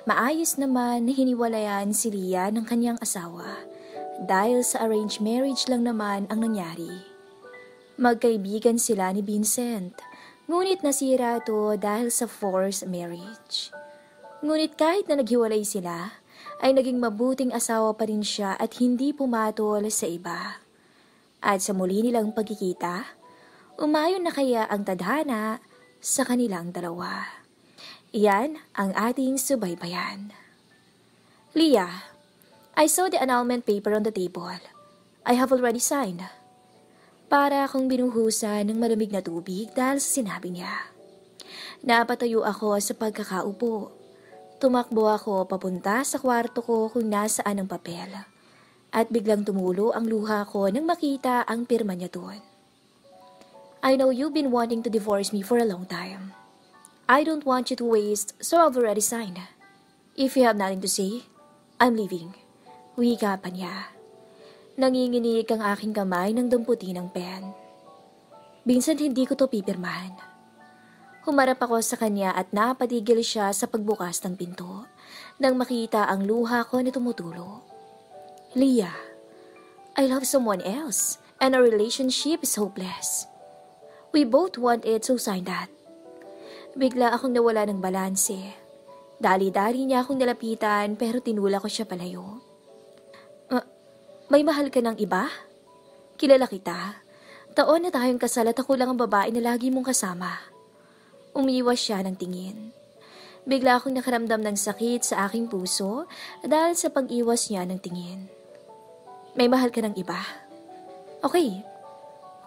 Maayos naman na hiniwalayan si Leah ng kanyang asawa dahil sa arranged marriage lang naman ang nangyari. Magkaibigan sila ni Vincent, ngunit nasira ito dahil sa forced marriage. Ngunit kahit na naghiwalay sila, ay naging mabuting asawa pa rin siya at hindi pumatol sa iba. At sa muli nilang pagkikita, umayon na kaya ang tadhana sa kanilang dalawa. Iyan ang ating subaybayan. Leah, I saw the annulment paper on the table. I have already signed. Para akong binuhusan ng malamig na tubig dahil sa sinabi niya. Napatayo ako sa pagkakaupo. Tumakbo ako papunta sa kwarto ko kung nasaan ang papel. At biglang tumulo ang luha ko nang makita ang pirma niya doon. I know you've been wanting to divorce me for a long time. I don't want you to waste, so I've already signed. If you have nothing to say, I'm leaving. Wika pa niya. Nanginginig ang aking kamay ng damputin ng pen. Vincent, hindi ko to pipirmahan. Humarap ako sa kanya at napatigil siya sa pagbukas ng pinto nang makita ang luha ko na tumutulo. Leah, I love someone else and our relationship is hopeless. We both want it, so sign that. Bigla akong nawala ng balanse. Dali-dali niya akong nalapitan pero tinula ko siya palayo. May mahal ka ng iba? Kilala kita. Taon na tayong kasal at ako lang ang babae na lagi mong kasama. Umiwas siya ng tingin. Bigla akong nakaramdam ng sakit sa aking puso dahil sa pag-iwas niya ng tingin. May mahal ka ng iba? Okay,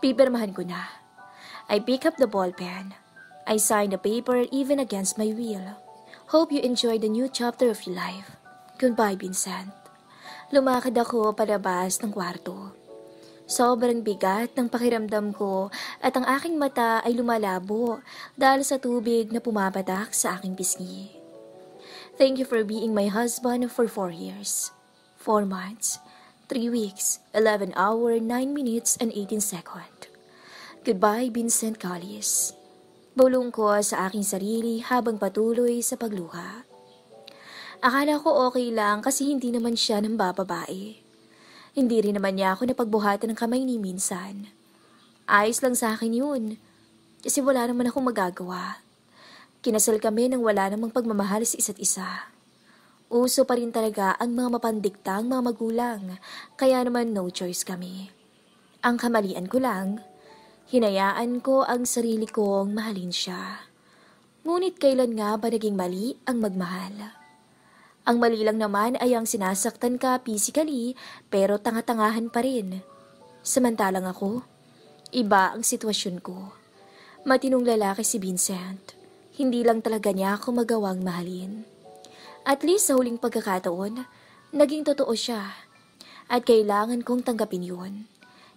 pipirmahan ko na. I pick up the ballpen. I sign the paper even against my will. Hope you enjoy the new chapter of your life. Goodbye, Vincent. Lumakad ako palabas ng kwarto. Sobrang bigat ng pakiramdam ko at ang aking mata ay lumalabo dahil sa tubig na pumapatak sa aking pisngi. Thank you for being my husband for 4 years, 4 months, 3 weeks, 11 hours, 9 minutes, and 18 seconds. Goodbye, Vincent Callis. Bulong ko sa aking sarili habang patuloy sa pagluha. Akala ko okay lang kasi hindi naman siya ng bababae. Hindi rin naman niya ako napagbuhatan ng kamay ni minsan. Ayos lang sa akin yun. Kasi wala naman akong magagawa. Kinasal kami nang wala namang pagmamahal sa isa't isa. Uso pa rin talaga ang mga mapandiktang mga magulang. Kaya naman no choice kami. Ang kamalian ko lang, hinayaan ko ang sarili kong mahalin siya. Ngunit kailan nga ba naging mali ang magmahal? Ang mali lang naman ay ang sinasaktan ka physically pero tanga-tangahan pa rin. Samantalang ako, iba ang sitwasyon ko. Matinong lalaki si Vincent. Hindi lang talaga niya ako magawang mahalin. At least sa huling pagkakataon, naging totoo siya. At kailangan kong tanggapin yun.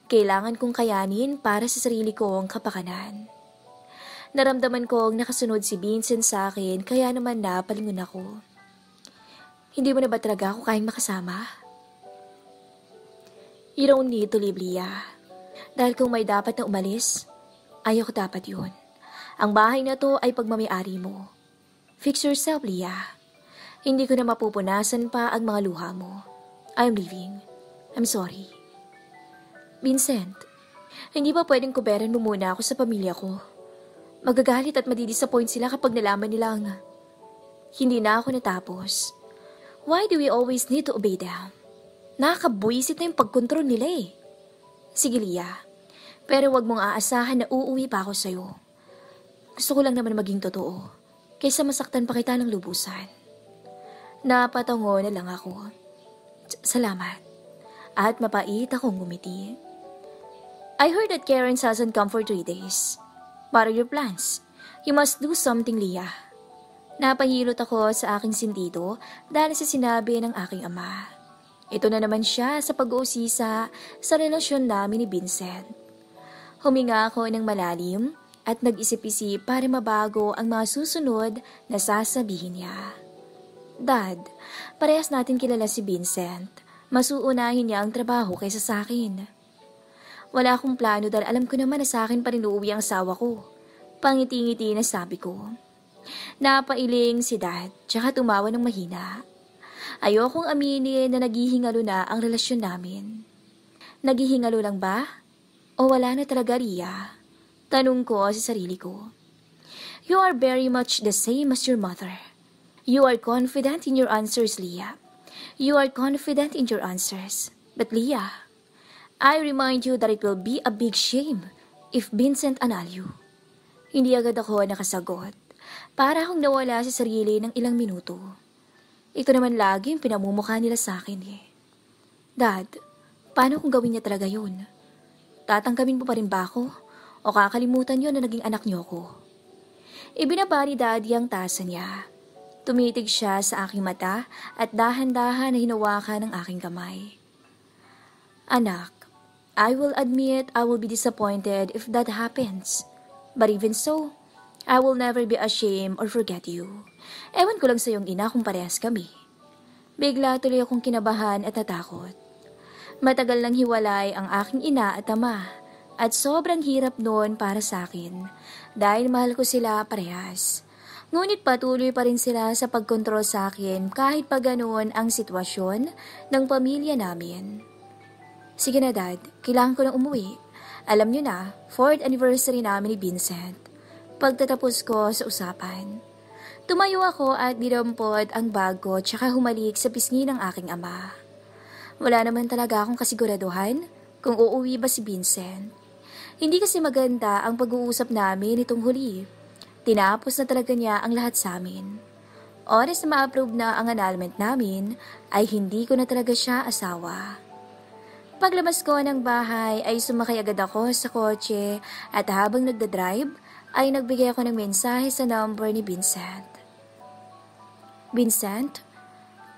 Kailangan kong kayanin para sa sarili kong kapakanan. Naramdaman kong nakasunod si Vincent sa akin kaya naman napalingon ako. Hindi mo na ba talaga ako kayang makasama? You don't need to leave, Leah. Dahil kung may dapat na umalis, ayaw ko dapat yun. Ang bahay na to ay pagmamayari mo. Fix yourself, Leah. Hindi ko na mapupunasan pa ang mga luha mo. I'm leaving. I'm sorry. Vincent, hindi ba pwedeng kuberan mo muna ako sa pamilya ko? Magagalit at madidisappoint sila kapag nalaman nilang hindi na ako natapos. Why do we always need to obey them? Nakakabuisit na yung pagkontrol nila eh. Sige, Leah. Pero wag mong aasahan na uuwi pa ako sa'yo. Gusto ko lang naman maging totoo, kaysa masaktan pa kita ng lubusan. Napatango na lang ako. Salamat. At mapait akong ngumiti. I heard that Karen hasn't come for 3 days. What are your plans? You must do something, Leah. Napahilot ako sa aking sentido dahil sa sinabi ng aking ama. Ito na naman siya sa pag-uusisa sa relasyon namin ni Vincent. Huminga ako ng malalim at nag-isip-isip para mabago ang mga susunod na sasabihin niya. Dad, parehas natin kilala si Vincent. Mas uunahin niya ang trabaho kaysa sa akin. Wala akong plano dahil alam ko naman na sa akin pa rin uuwi ang asawa ko. Pangiti-ngiti na sabi ko. Napailing si Dad, tsaka tumawa ng mahina. Ayokong aminin na naghihingalo na ang relasyon namin. Naghihingalo lang ba? O wala na talaga, Ria? Tanong ko sa sarili ko. You are very much the same as your mother. You are confident in your answers, Leah. You are confident in your answers. But Leah, I remind you that it will be a big shame if Vincent anal you. Hindi agad ako nakasagot. Para akong nawala sa sarili ng ilang minuto. Ito naman lagi yung pinamumukha nila sa akin eh. Dad, paano kung gawin niya talaga yun? Tatangkamin mo pa rin ba ako? O kakalimutan niyo na naging anak niyo ko? Ibinaba ni Daddy ang tasa niya. Tumitig siya sa aking mata at dahan-dahan na hinawakan ng aking kamay. Anak, I will admit I will be disappointed if that happens. But even so, I will never be ashamed or forget you. Ewan ko lang sa iyong ina kung parehas kami. Bigla tuloy akong kinabahan at natakot. Matagal nang hiwalay ang aking ina at ama at sobrang hirap noon para sa akin dahil mahal ko sila parehas. Ngunit patuloy pa rin sila sa pagkontrol sa akin kahit pa ganoon ang sitwasyon ng pamilya namin. Sige na Dad, kailangan ko lang umuwi. Alam niyo na, 4th anniversary namin ni Vincent. Pagtatapos ko sa usapan. Tumayo ako at dinampot ang bag ko tsaka humalik sa pisngi ng aking ama. Wala naman talaga akong kasiguraduhan kung uuwi ba si Vincent. Hindi kasi maganda ang pag-uusap namin nitong huli. Tinapos na talaga niya ang lahat sa amin. Oras na ma-approve na ang annulment namin, ay hindi ko na talaga siya asawa. Paglabas ko ng bahay ay sumakay agad ako sa kotse at habang nagdadrive ay nagbigay ako ng mensahe sa number ni Vincent. Vincent,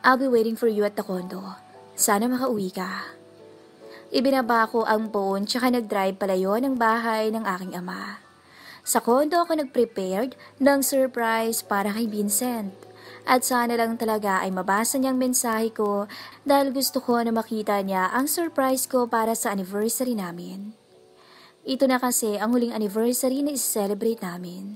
I'll be waiting for you at the condo. Sana makauwi ka. Ibinaba ko ang phone tsaka nag-drive palayo ng bahay ng aking ama. Sa condo ako nag-prepared ng surprise para kay Vincent. At sana lang talaga ay mabasa niyang mensahe ko dahil gusto ko na makita niya ang surprise ko para sa anniversary namin. Ito na kasi ang huling anniversary na i-celebrate namin.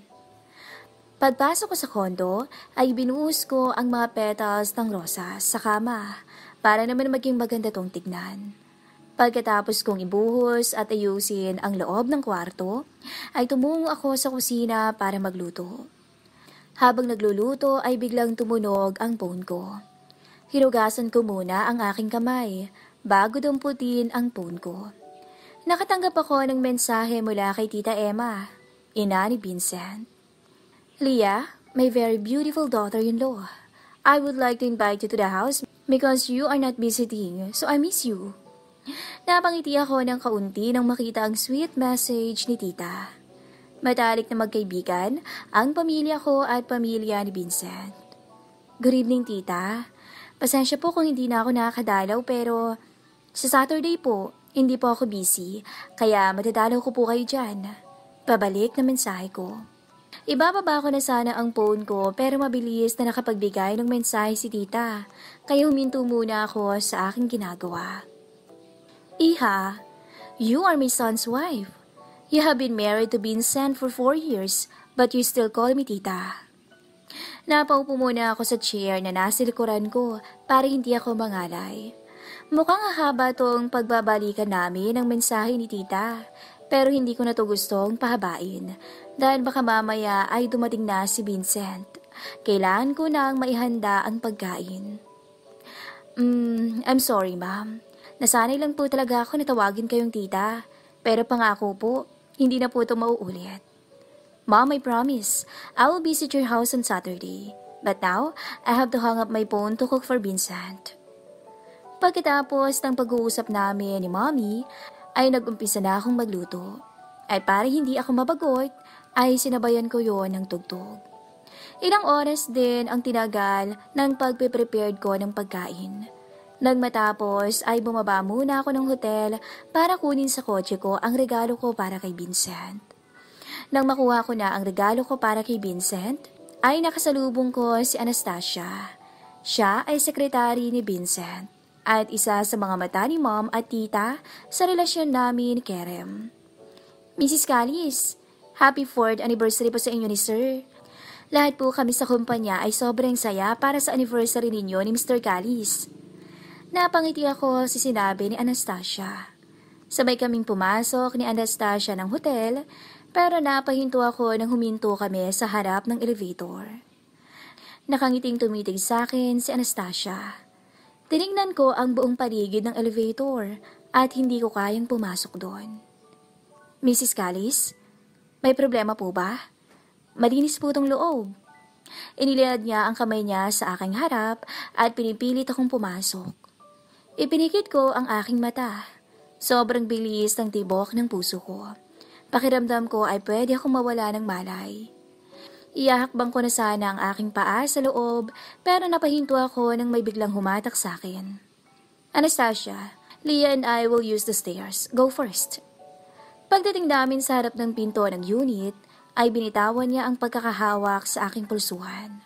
Pagpasok ko sa condo ay binuhos ko ang mga petals ng rosas sa kama para naman maging maganda tong tignan. Pagkatapos kong ibuhos at ayusin ang loob ng kwarto, ay tumungo ako sa kusina para magluto. Habang nagluluto ay biglang tumunog ang phone ko. Hinugasan ko muna ang aking kamay bago dumputin ang phone ko. Nakatanggap ako ng mensahe mula kay Tita Emma, ina ni Vincent. Leah, my very beautiful daughter-in-law, I would like to invite you to the house because you are not visiting, so I miss you. Napangiti ako ng kaunti nang makita ang sweet message ni Tita. Matalik na magkaibigan ang pamilya ko at pamilya ni Vincent. Good evening, Tita. Pasensya po kung hindi na ako nakakadalaw pero sa Saturday po, hindi po ako busy, kaya matadalaw ko po kayo dyan. Pabalik na mensahe ko. Ibababa ko na sana ang phone ko pero mabilis na nakapagbigay ng mensahe si Tita, kaya huminto muna ako sa aking ginagawa. Iha, you are my son's wife. You have been married to Vincent for 4 years, but you still call me Tita. Napaupo muna ako sa chair na nasa likuran ko para hindi ako mangalay. Mukhang hahaba tong pagbabalikan namin ng mensahe ni Tita, pero hindi ko na to gustong pahabain dahil baka mamaya ay dumating na si Vincent. Kailangan ko nang maihanda ang pagkain. I'm sorry, ma'am. Nasanay lang po talaga ako na tawagin kayong Tita, pero pangako po, hindi na po ito mauulit. Mom, I promise, I will visit your house on Saturday. But now, I have to hang up my phone to cook for Vincent. Pagkatapos ng pag-uusap namin ni Mommy, ay nag-umpisa na akong magluto. At para hindi ako mabagot, ay sinabayan ko yon ng tugtog. Ilang oras din ang tinagal ng pagpe-prepared ko ng pagkain. Nang matapos ay bumaba muna ako ng hotel para kunin sa kotse ko ang regalo ko para kay Vincent. Nang makuha ko na ang regalo ko para kay Vincent, ay nakasalubong ko si Anastasia. Siya ay sekretary ni Vincent at isa sa mga mata ni Mom at Tita sa relasyon namin ni Kerem. Mrs. Callis, happy 4th anniversary po sa inyo ni Sir. Lahat po kami sa kumpanya ay sobrang saya para sa anniversary ninyo ni Mr. Callis. Napangiti ako sa sinabi ni Anastasia. Sabay kaming pumasok ni Anastasia ng hotel, pero napahinto ako nang huminto kami sa harap ng elevator. Nakangiting tumitig sa akin si Anastasia. Tinignan ko ang buong paligid ng elevator at hindi ko kayang pumasok doon. Mrs. Callis, may problema po ba? Malinis po tong loob. Inilad niya ang kamay niya sa aking harap at pinipilit akong pumasok. Ipinikit ko ang aking mata. Sobrang bilis ng tibok ng puso ko. Pakiramdam ko ay pwede akong mawala ng malay. Iyahakbang ko na sana ang aking paa sa loob pero napahinto ako nang may biglang humatak sa akin. Anastasia, Leah and I will use the stairs. Go first. Pagdating namin sa harap ng pinto ng unit, ay binitawan niya ang pagkakahawak sa aking pulsuhan.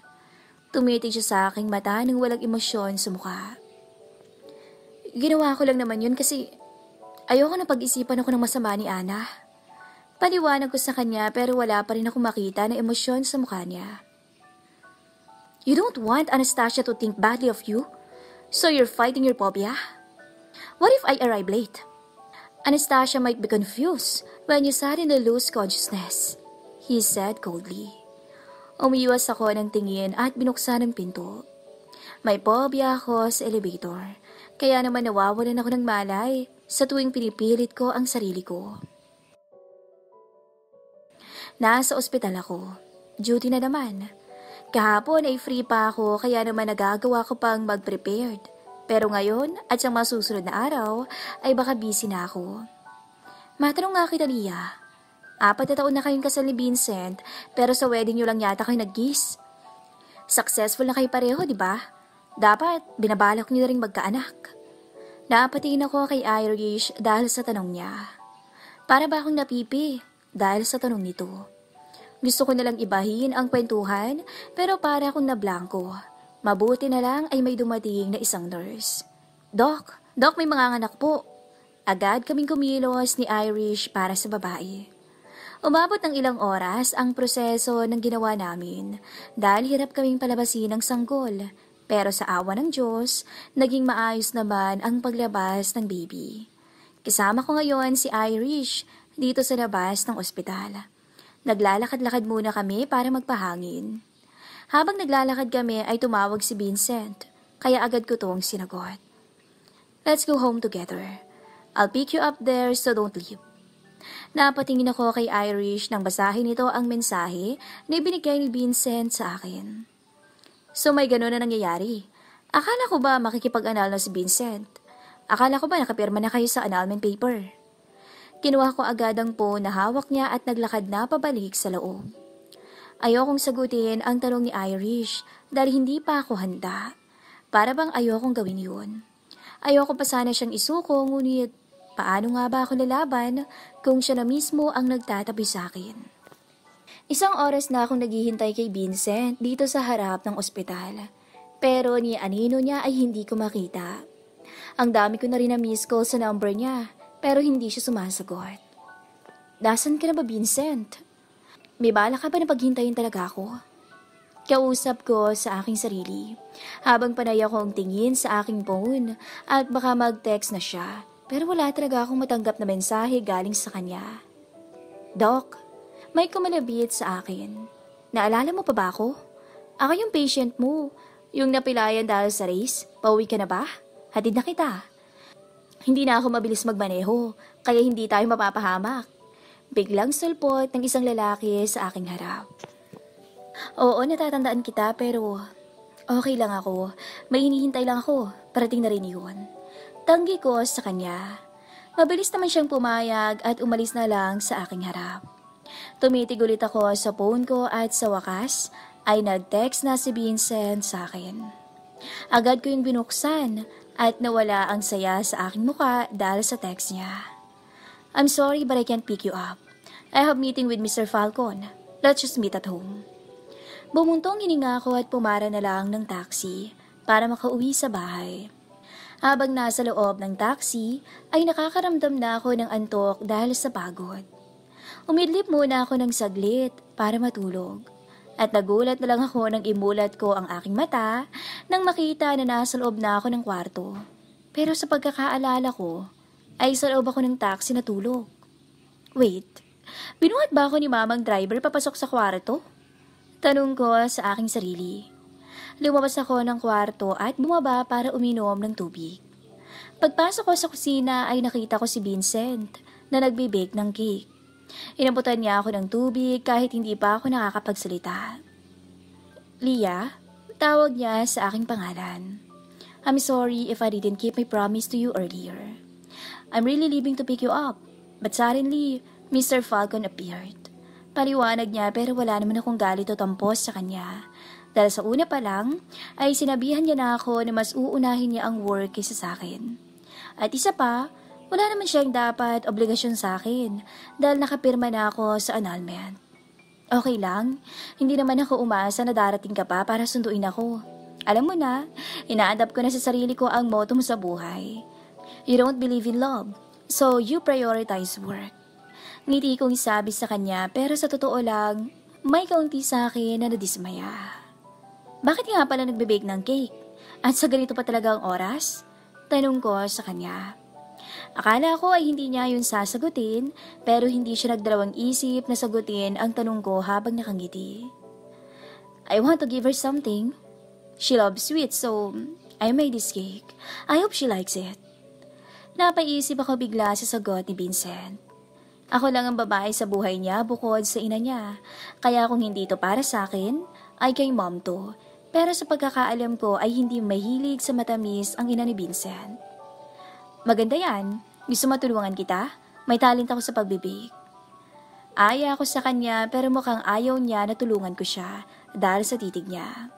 Tumitig siya sa aking mata nang walang emosyon sa mukha. Ginawa ko lang naman yun kasi ayoko na pag-isipan ako ng masama ni Ana. Paliwanag ko sa kanya pero wala pa rin ako makita na emosyon sa mukha niya. You don't want Anastasia to think badly of you? So you're fighting your phobia? What if I arrive late? Anastasia might be confused when you suddenly lose consciousness, he said coldly. Umiwas ako ng tingin at binuksan ang pinto. May phobia ako sa elevator, kaya naman nawawalan ako ng malay sa tuwing pinipilit ko ang sarili ko. Nasa ospital ako. Duty na naman. Kahapon ay free pa ako kaya naman nagagawa ko pang mag-prepared. Pero ngayon at sa masusunod na araw ay baka busy na ako. Matanong nga kita, Leah. 4 na taon na kayong kasal ni Vincent pero sa wedding niyo lang yata kayo nag-kiss. Successful na kayo pareho, di ba? Dapat binabalak niyo na rin magkaanak. Napatingin ako kay Irish dahil sa tanong niya. Para ba akong napipi? Dahil sa tanong nito. Gusto ko nalang ibahin ang kwentuhan pero para akong nablangko. Mabuti na lang ay may dumating na isang nurse. Doc, may manganganak po. Agad kaming kumilos ni Irish para sa babae. Umabot ng ilang oras ang proseso ng ginawa namin dahil hirap kaming palabasin ng sanggol. Pero sa awa ng Diyos, naging maayos naman ang paglabas ng baby. Kasama ko ngayon si Irish dito sa labas ng ospital. Naglalakad-lakad muna kami para magpahangin. Habang naglalakad kami ay tumawag si Vincent, kaya agad ko tong sinagot. Let's go home together. I'll pick you up there so don't leave. Napatingin ako kay Irish nang basahin nito ang mensahe na ibinigay ni Vincent sa akin. So may gano'n na nangyayari. Akala ko ba makikipag-anal na si Vincent? Akala ko ba nakapirma na kayo sa annulment paper? Kinuha ko agad ang phone na hawak niya at naglakad na pabalik sa loob. Ayokong sagutin ang tanong ni Irish dahil hindi pa ako handa. Para bang ayokong gawin yun. Ayoko pa sana siyang isuko ngunit paano nga ba ako lalaban kung siya na mismo ang nagtatabi sa akin. Isang oras na akong naghihintay kay Vincent dito sa harap ng ospital. Pero ni anino niya ay hindi ko makita. Ang dami ko na rin na miss call sa number niya. Pero hindi siya sumasagot. Nasaan ka na ba, Vincent? May bala ka ba na paghintayin talaga ako? Kausap ko sa aking sarili. Habang panay akong tingin sa aking phone at baka mag-text na siya. Pero wala talaga akong matanggap na mensahe galing sa kanya. Doc, may kumalabit sa akin. Naalala mo pa ba ako? Ako yung patient mo. Yung napilayan dahil sa race. Pauwi ka na ba? Hatid na kita. Hindi na ako mabilis magmaneho, kaya hindi tayo mapapahamak. Biglang sulpot ng isang lalaki sa aking harap. Oo, natatandaan kita pero okay lang ako. May hinihintay lang ako, parating na rin yun. Tanggi ko sa kanya. Mabilis naman siyang pumayag at umalis na lang sa aking harap. Tumitig ulit ako sa phone ko at sa wakas ay nag-text na si Vincent sa akin. Agad ko yung binuksan at nawala ang saya sa aking mukha dahil sa text niya. I'm sorry but I can't pick you up. I have meeting with Mr. Falcon. Let's just meet at home. Bumuntong hininga ako at pumara na lang ng taxi para makauwi sa bahay. Habang nasa loob ng taxi ay nakakaramdam na ako ng antok dahil sa pagod. Umidlip muna ako ng saglit para matulog. At nagulat na lang ako nang imulat ko ang aking mata nang makita na nasa loob na ako ng kwarto. Pero sa pagkakaalala ko, ay sa loob ako ng taxi na tulog. Wait, binuhat ba ako ni mamang driver papasok sa kwarto? Tanong ko sa aking sarili. Lumabas ako ng kwarto at bumaba para uminom ng tubig. Pagpasok ko sa kusina ay nakita ko si Vincent na nagbe-bake ng cake. Inamputan niya ako ng tubig kahit hindi pa ako nakakapagsalita. Leah, tawag niya sa aking pangalan. I'm sorry if I didn't keep my promise to you earlier. I'm really leaving to pick you up. But suddenly, Mr. Falcon appeared. Paliwanag niya pero wala naman akong galit o tampos sa kanya. Dahil sa una pa lang, ay sinabihan niya na ako na mas uunahin niya ang work kaysa sa akin. At isa pa, wala naman siyang dapat obligasyon sa akin dahil nakapirma na ako sa annulment. Okay lang, hindi naman ako umasa na darating ka pa para sunduin ako. Alam mo na, ina-adapt ko na sa sarili ko ang motto mo sa buhay. You don't believe in love, so you prioritize work. Ngiti kong isabi sa kanya pero sa totoo lang, may kaunti sa akin na nadismaya. Bakit nga pala nagbe-bake ng cake? At sa ganito pa talaga ang oras? Tanong ko sa kanya. Akala ko ay hindi niya yun sasagutin, pero hindi siya nagdalawang isip na sagutin ang tanong ko habang nakangiti. I want to give her something. She loves sweets, so I made this cake. I hope she likes it. Napaisip ako bigla sa sagot ni Vincent. Ako lang ang babae sa buhay niya bukod sa ina niya, kaya kung hindi ito para sa akin, ay kay mom to. Pero sa pagkakaalam ko ay hindi mahilig sa matamis ang ina ni Vincent. Maganda yan. Gusto matulungan kita? May talent ako sa pagbibig. Aya ako sa kanya pero mukhang ayaw niya na tulungan ko siya dahil sa titig niya.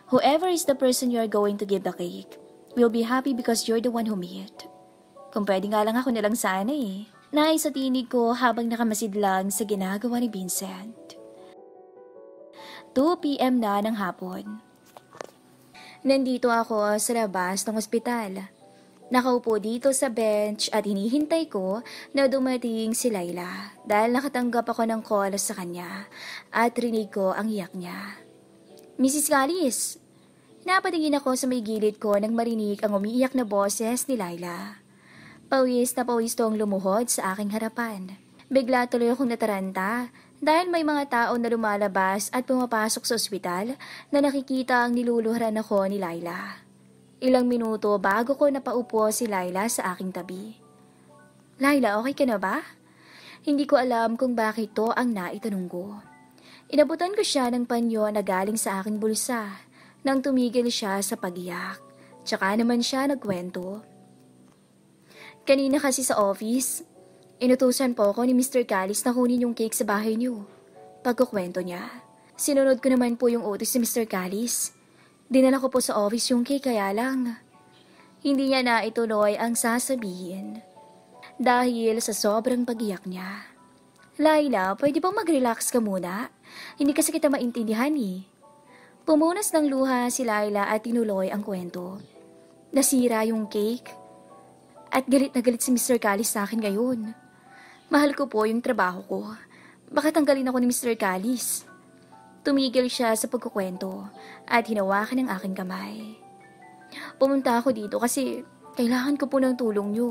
Whoever is the person you are going to give the cake will be happy because you're the one who made. Kung pwede nga lang ako nalang sana eh. Nais sa tinig ko habang nakamasidlang sa ginagawa ni Vincent. 2 p.m. na ng hapon. Nandito ako sa labas ng ospital. Nakaupo dito sa bench at hinihintay ko na dumating si Laila dahil nakatanggap ako ng call sa kanya at rinig ko ang iyak niya. Mrs. Callis! Napatingin ako sa may gilid ko nang marinig ang umiiyak na boses ni Laila. Pawis na pawis tong lumuhod sa aking harapan. Bigla tuloy akong nataranta dahil may mga tao na lumalabas at pumapasok sa ospital na nakikita ang niluluhuran ako ni Laila. Ilang minuto bago ko napaupo si Laila sa aking tabi. Laila, okay ka na ba? Hindi ko alam kung bakit to ang naitanong ko. Inabutan ko siya ng panyo na galing sa aking bulsa nang tumigil siya sa pag-iyak. Tsaka naman siya nagkwento. Kanina kasi sa office, inutusan po ako ni Mr. Callis na kunin yung cake sa bahay niyo. Pagkukwento niya, sinunod ko naman po yung utos ni Mr. Callis. Dinala ko po sa office yung cake kaya lang. Hindi niya na ituloy ang sasabihin. Dahil sa sobrang pag-iyak niya. Laila, pwede bang mag-relax ka muna? Hindi kasi kita maintindihan eh. Pumunas ng luha si Laila at tinuloy ang kwento. Nasira yung cake. At galit na galit si Mr. Callis sa akin ngayon. Mahal ko po yung trabaho ko. Bakit tanggalin ako ni Mr. Callis? Tumigil siya sa pagkukwento at hinawakan ang aking kamay. Pumunta ako dito kasi kailangan ko po ng tulong niyo.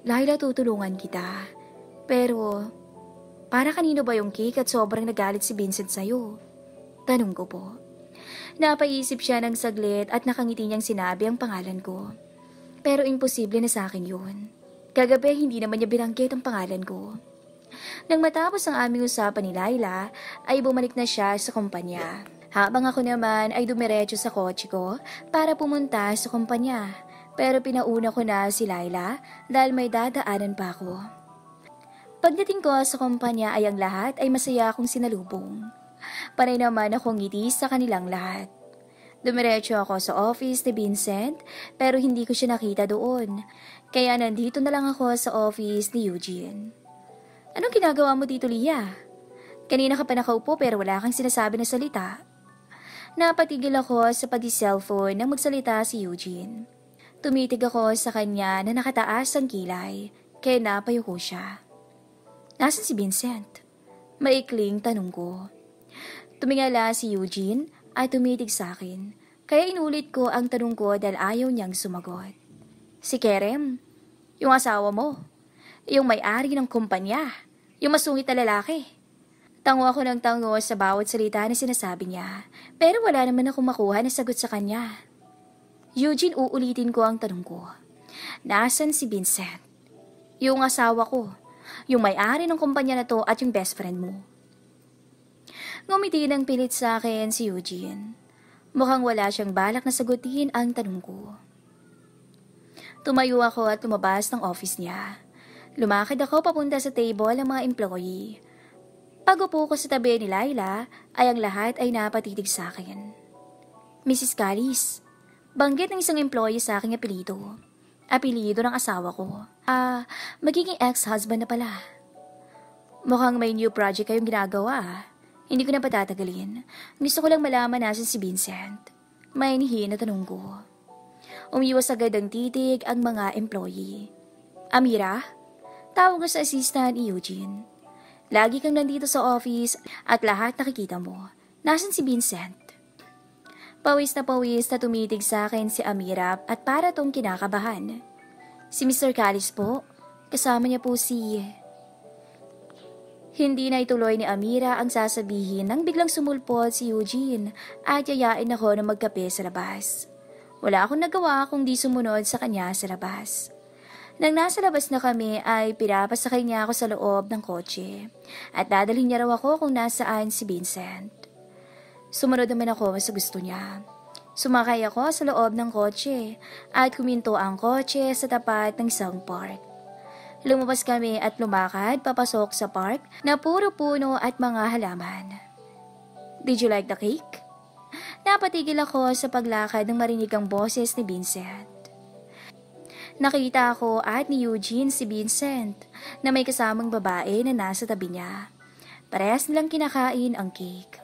Laila, tutulungan kita. Pero, para kanino ba yung cake at sobrang nagalit si Vincent sa'yo? Tanong ko po. Napaisip siya ng saglit at nakangiti niyang sinabi ang pangalan ko. Pero imposible na sa akin yun. Kagabi hindi naman niya binanggit ang pangalan ko. Nang matapos ang aming usapan ni Laila, ay bumalik na siya sa kumpanya. Habang ako naman ay dumiretso sa kotse ko para pumunta sa kumpanya. Pero pinauna ko na si Laila dahil may dadaanan pa ako. Pagdating ko sa kumpanya ay ang lahat ay masaya akong sinalubong. Panay naman akong ngiti sa kanilang lahat. Dumiretso ako sa office ni Vincent pero hindi ko siya nakita doon. Kaya nandito na lang ako sa office ni Eugene. Anong ginagawa mo dito, Leah? Kanina ka pa nakaupo pero wala kang sinasabi na salita. Napatigil ako sa pag-cellphone nang magsalita si Eugene. Tumitig ako sa kanya na nakataas ang kilay kaya napayuko siya. Nasaan si Vincent? Maikling tanong ko. Tumingala si Eugene at tumitig sa akin. Kaya inulit ko ang tanong ko dahil ayaw niyang sumagot. Si Kerem, yung asawa mo, yung may-ari ng kumpanya, yung masungit na lalaki. Tango ako ng tango sa bawat salita na sinasabi niya, pero wala naman akong makuha na sagot sa kanya. Eugene, uulitin ko ang tanong ko. Nasaan si Vincent? Yung asawa ko, yung may-ari ng kumpanya na to at yung best friend mo. Ngumiti ng pilit sa akin si Eugene. Mukhang wala siyang balak na sagutin ang tanong ko. Tumayo ako at lumabas ng office niya. Lumakad ako papunta sa table ng mga employee. Pag-upo ko sa tabi ni Laila, ay ang lahat ay napatitig sa akin. Mrs. Callis, banggit ng isang employee sa aking apelido. Apelido ng asawa ko. Magiging ex-husband na pala. Mukhang may new project kayong ginagawa. Hindi ko na patatagalin. Gusto ko lang malaman nasan si Vincent. May nihin na tanong ko. Umiwas agad ang titig ang mga employee. Amira? Tawag ko sa assistant ni Eugene. Lagi kang nandito sa office at lahat nakikita mo. Nasan si Vincent? Pawis na tumitig sa akin si Amira at para tong kinakabahan. Si Mr. Callis po, kasama niya po si... Hindi na ituloy ni Amira ang sasabihin nang biglang sumulpot si Eugene at yayain ako na magkape sa labas. Wala akong nagawa kundi sumunod sa kanya sa labas. Nang nasa labas na kami ay pinapasakay niya ako sa loob ng kotse at dadalhin niya raw ako kung nasaan si Vincent. Sumunod naman ako sa gusto niya. Sumakay ako sa loob ng kotse at huminto ang kotse sa tapat ng isang park. Lumabas kami at lumakad papasok sa park na puro puno at mga halaman. Did you like the cake? Napatigil ako sa paglakad nang marinig ang boses ni Vincent. Nakita ako at ni Eugene si Vincent na may kasamang babae na nasa tabi niya. Parehas nilang kinakain ang cake.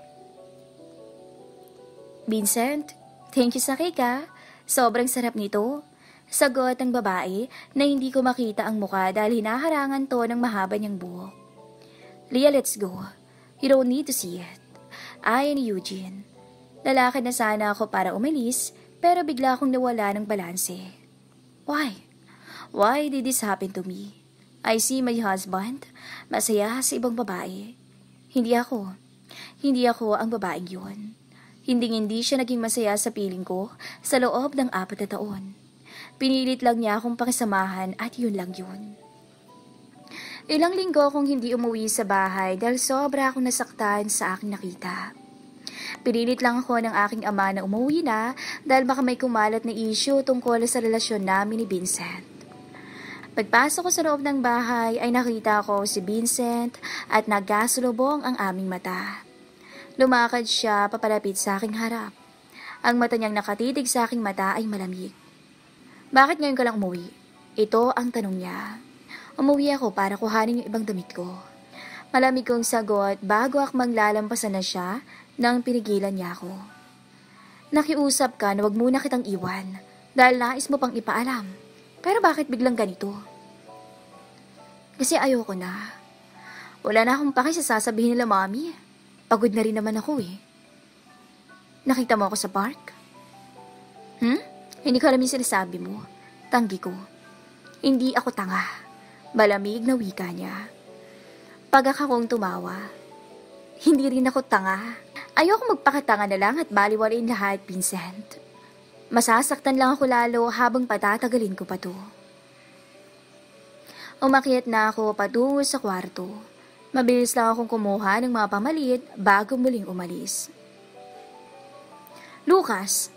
Vincent, thank you sa cake ah. Sobrang sarap nito. Sagot ng babae na hindi ko makita ang mukha dahil hinaharangan to ng mahaba niyang buhok. Leah, let's go. You don't need to see it. Ayon ni Eugene. Lalakad na sana ako para umalis pero bigla akong nawala ng balanse. Why? Why did this happen to me? I see my husband masaya sa ibang babae. Hindi ako. Hindi ako ang babaeng yun. Hindi siya naging masaya sa piling ko sa loob ng 4 na taon. Pinilit lang niya akong pakisamahan at yun lang yun. Ilang linggo akong hindi umuwi sa bahay dahil sobra akong nasaktan sa aking nakita. Pinilit lang ako ng aking ama na umuwi na dahil baka may kumalat na issue tungkol sa relasyon namin ni Vincent. Pagpasok ko sa loob ng bahay ay nakita ko si Vincent at nagkasulubong ang aming mata. Lumakad siya papalapit sa aking harap. Ang mata niyang nakatitig sa aking mata ay malamig. Bakit ngayon ka lang umuwi? Ito ang tanong niya. Umuwi ako para kuhanin yung ibang damit ko. Malamig kong sagot bago akmang lalampasan na siya nang pinigilan niya ako. Nakiusap ka na wag muna kitang iwan dahil nais mo pang ipaalam. Pero bakit biglang ganito? Kasi ayoko na. Wala na akong paki sa sasabihin nila mami. Pagod na rin naman ako eh. Nakita mo ako sa park? Hindi ko alam yung sinasabi mo. Tanggi ko. Hindi ako tanga. Malamig na wika niya. Pag akong tumawa. Hindi rin ako tanga. Ayoko magpakatanga na lang at baliwalain lahat, Vincent. Masasaktan lang ako lalo habang patatagalin ko pa to. Umakyat na ako patungo sa kwarto. Mabilis lang akong kumuha ng mga pamalit bago muling umalis. Lucas,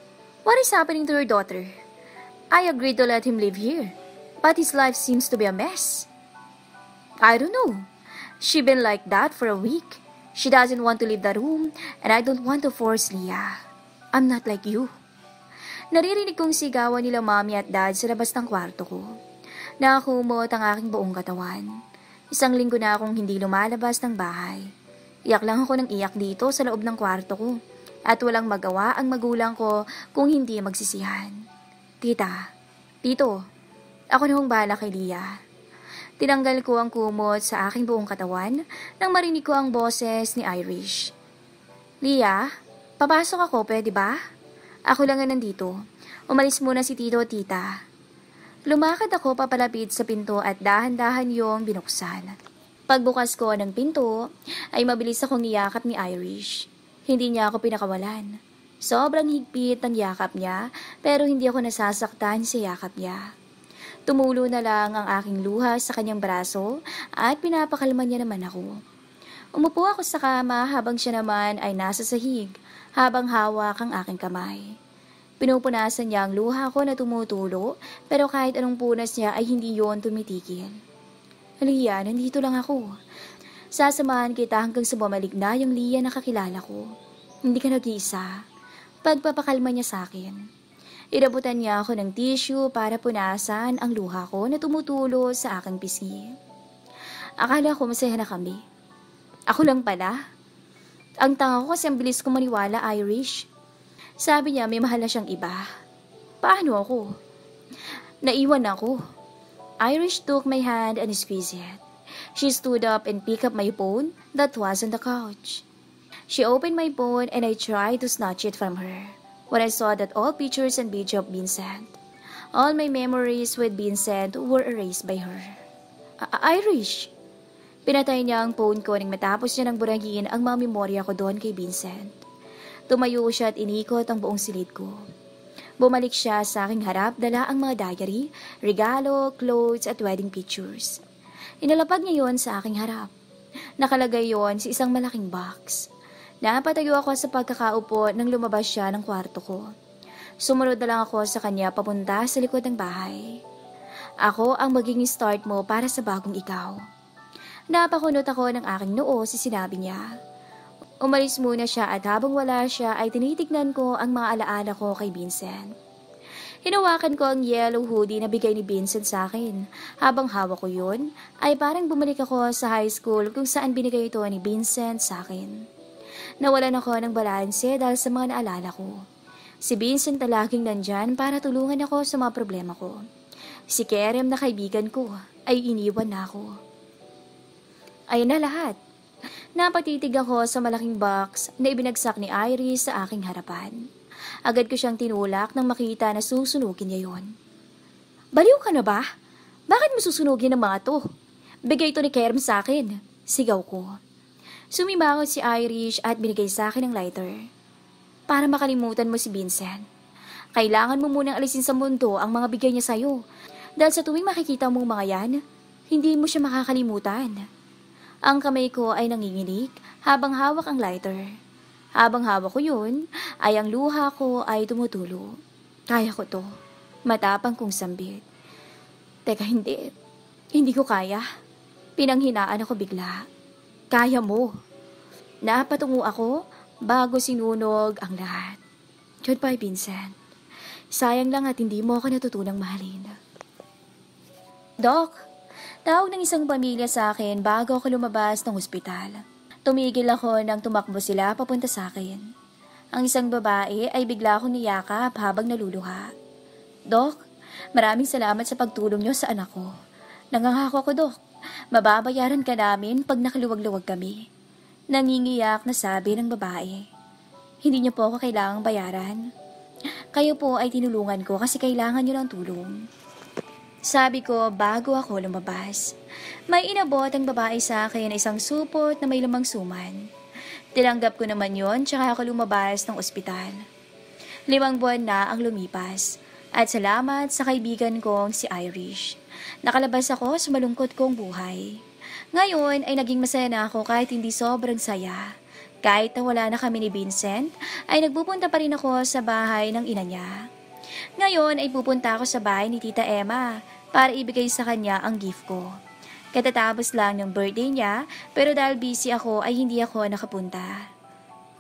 what is happening to your daughter? I agreed to let him live here, but his life seems to be a mess. I don't know. She's been like that for a week. She doesn't want to leave the room, and I don't want to force Leah. I'm not like you. Naririnig kong sigawan nila mami at dad sa labas ng kwarto ko. Nakakumot ang aking buong katawan. 1 linggo na akong hindi lumalabas ng bahay. Iyak lang ako ng iyak dito sa loob ng kwarto ko. At walang magawa ang magulang ko kung hindi magsisihan. Tita, tito, ako na hong bahala kay Leah. Tinanggal ko ang kumot sa aking buong katawan nang marinig ko ang boses ni Irish. Lia, papasok ako, pwede ba? Ako lang nga nandito. Umalis muna si Tito at Tita. Lumakad ako papalapit sa pinto at dahan-dahan yung binuksan. Pagbukas ko ng pinto, ay mabilis akong niyakap ni Irish. Hindi niya ako pinakawalan. Sobrang higpit ng yakap niya, pero hindi ako nasasaktan sa yakap niya. Tumulo na lang ang aking luha sa kanyang braso at pinapakalma niya naman ako. Umupo ako sa kama habang siya naman ay nasa sahig, habang hawak ang aking kamay. Pinupunasan niya ang luha ko na tumutulo, pero kahit anong punas niya ay hindi yon tumitigil. Lia, nandito lang ako. Sasamahan kita hanggang sa bumalik na yung Lia na kakilala ko. Hindi ka nag-iisa. Pagpapakalma niya sa akin. Inabutan niya ako ng tissue para punasan ang luha ko na tumutulo sa aking pisngi. Akala ko masaya na kami. Ako lang pala. Ang tanga ko kasi ang bilis ko maniwala, Irish. Sabi niya may mahal na siyang iba. Paano ako? Naiwan ako. Irish took my hand and squeezed it. She stood up and picked up my phone that was on the couch. She opened my phone and I tried to snatch it from her. When I saw that all pictures and video of Vincent, all my memories with Vincent were erased by her. Irish! Pinatay niya ang phone ko nang matapos niya nang buragin ang mga memorya ko doon kay Vincent. Tumayo siya at inikot ang buong silid ko. Bumalik siya sa aking harap, dala ang mga diary, regalo, clothes at wedding pictures. Inalapag niya yon sa aking harap. Nakalagay yon sa isang malaking box. Napatayo ako sa pagkakaupo nang lumabas siya ng kwarto ko. Sumunod na lang ako sa kanya papunta sa likod ng bahay. Ako ang magiging start mo para sa bagong ikaw. Napakunot ako ng aking noo sa sinabi niya. Umalis muna siya at habang wala siya ay tinitignan ko ang mga alaala ko kay Vincent. Hinawakan ko ang yellow hoodie na bigay ni Vincent sa akin. Habang hawak ko yun, ay parang bumalik ako sa high school kung saan binigay ito ni Vincent sa akin. Nawalan ako ng balanse dahil sa mga naalala ko. Si Vincent na laging nandyan para tulungan ako sa mga problema ko. Si Kerem na kaibigan ko ay iniwan na ako. Ayun na lahat. Napatitig ako sa malaking box na ibinagsak ni Iris sa aking harapan. Agad ko siyang tinulak nang makita na susunugin niya yon. Baliw ka na ba? Bakit mo susunugin ang mga to? Bigay ito ni Kerem sa akin. Sigaw ko. Sumimangot si Irish at binigay sa akin ng lighter. Para makalimutan mo si Vincent. Kailangan mo munang alisin sa mundo ang mga bigay niya sa'yo. Dahil sa tuwing makikita mo mga yan, hindi mo siya makakalimutan. Ang kamay ko ay nanginginig habang hawak ang lighter. Habang hawak ko yun, ay ang luha ko ay tumutulo. Kaya ko to. Matapang kong sambit. Teka, hindi. Hindi ko kaya. Pinanghinaan ako bigla. Kaya mo. Napatungo ako bago sinunog ang lahat. Goodbye, Vincent. Sayang lang at hindi mo ako natutunang mahalin. Doc, tawag ng isang pamilya sa akin bago ako lumabas ng ospital. Tumigil ako nang tumakbo sila papunta sa akin. Ang isang babae ay bigla akong niyakap habang naluluha. Doc, maraming salamat sa pagtulong niyo sa anak ko. Nangangako ako, Doc. Mababayaran ka namin pag nakaluwag-luwag kami. Nangingiyak na sabi ng babae. Hindi niyo po ako kailangang bayaran. Kayo po ay tinulungan ko kasi kailangan niyo ng tulong. Sabi ko bago ako lumabas. May inabot ang babae sa akin na isang supot na may lamang suman. Tinanggap ko naman yon tsaka ako lumabas ng ospital. 5 buwan na ang lumipas. At salamat sa kaibigan kong si Irish. Nakalabas ako sa malungkot kong buhay. Ngayon ay naging masaya na ako kahit hindi sobrang saya. Kahit na wala na kami ni Vincent, ay nagpupunta pa rin ako sa bahay ng ina niya. Ngayon ay pupunta ako sa bahay ni Tita Emma para ibigay sa kanya ang gift ko. Katatapos lang ng birthday niya, pero dahil busy ako ay hindi ako nakapunta.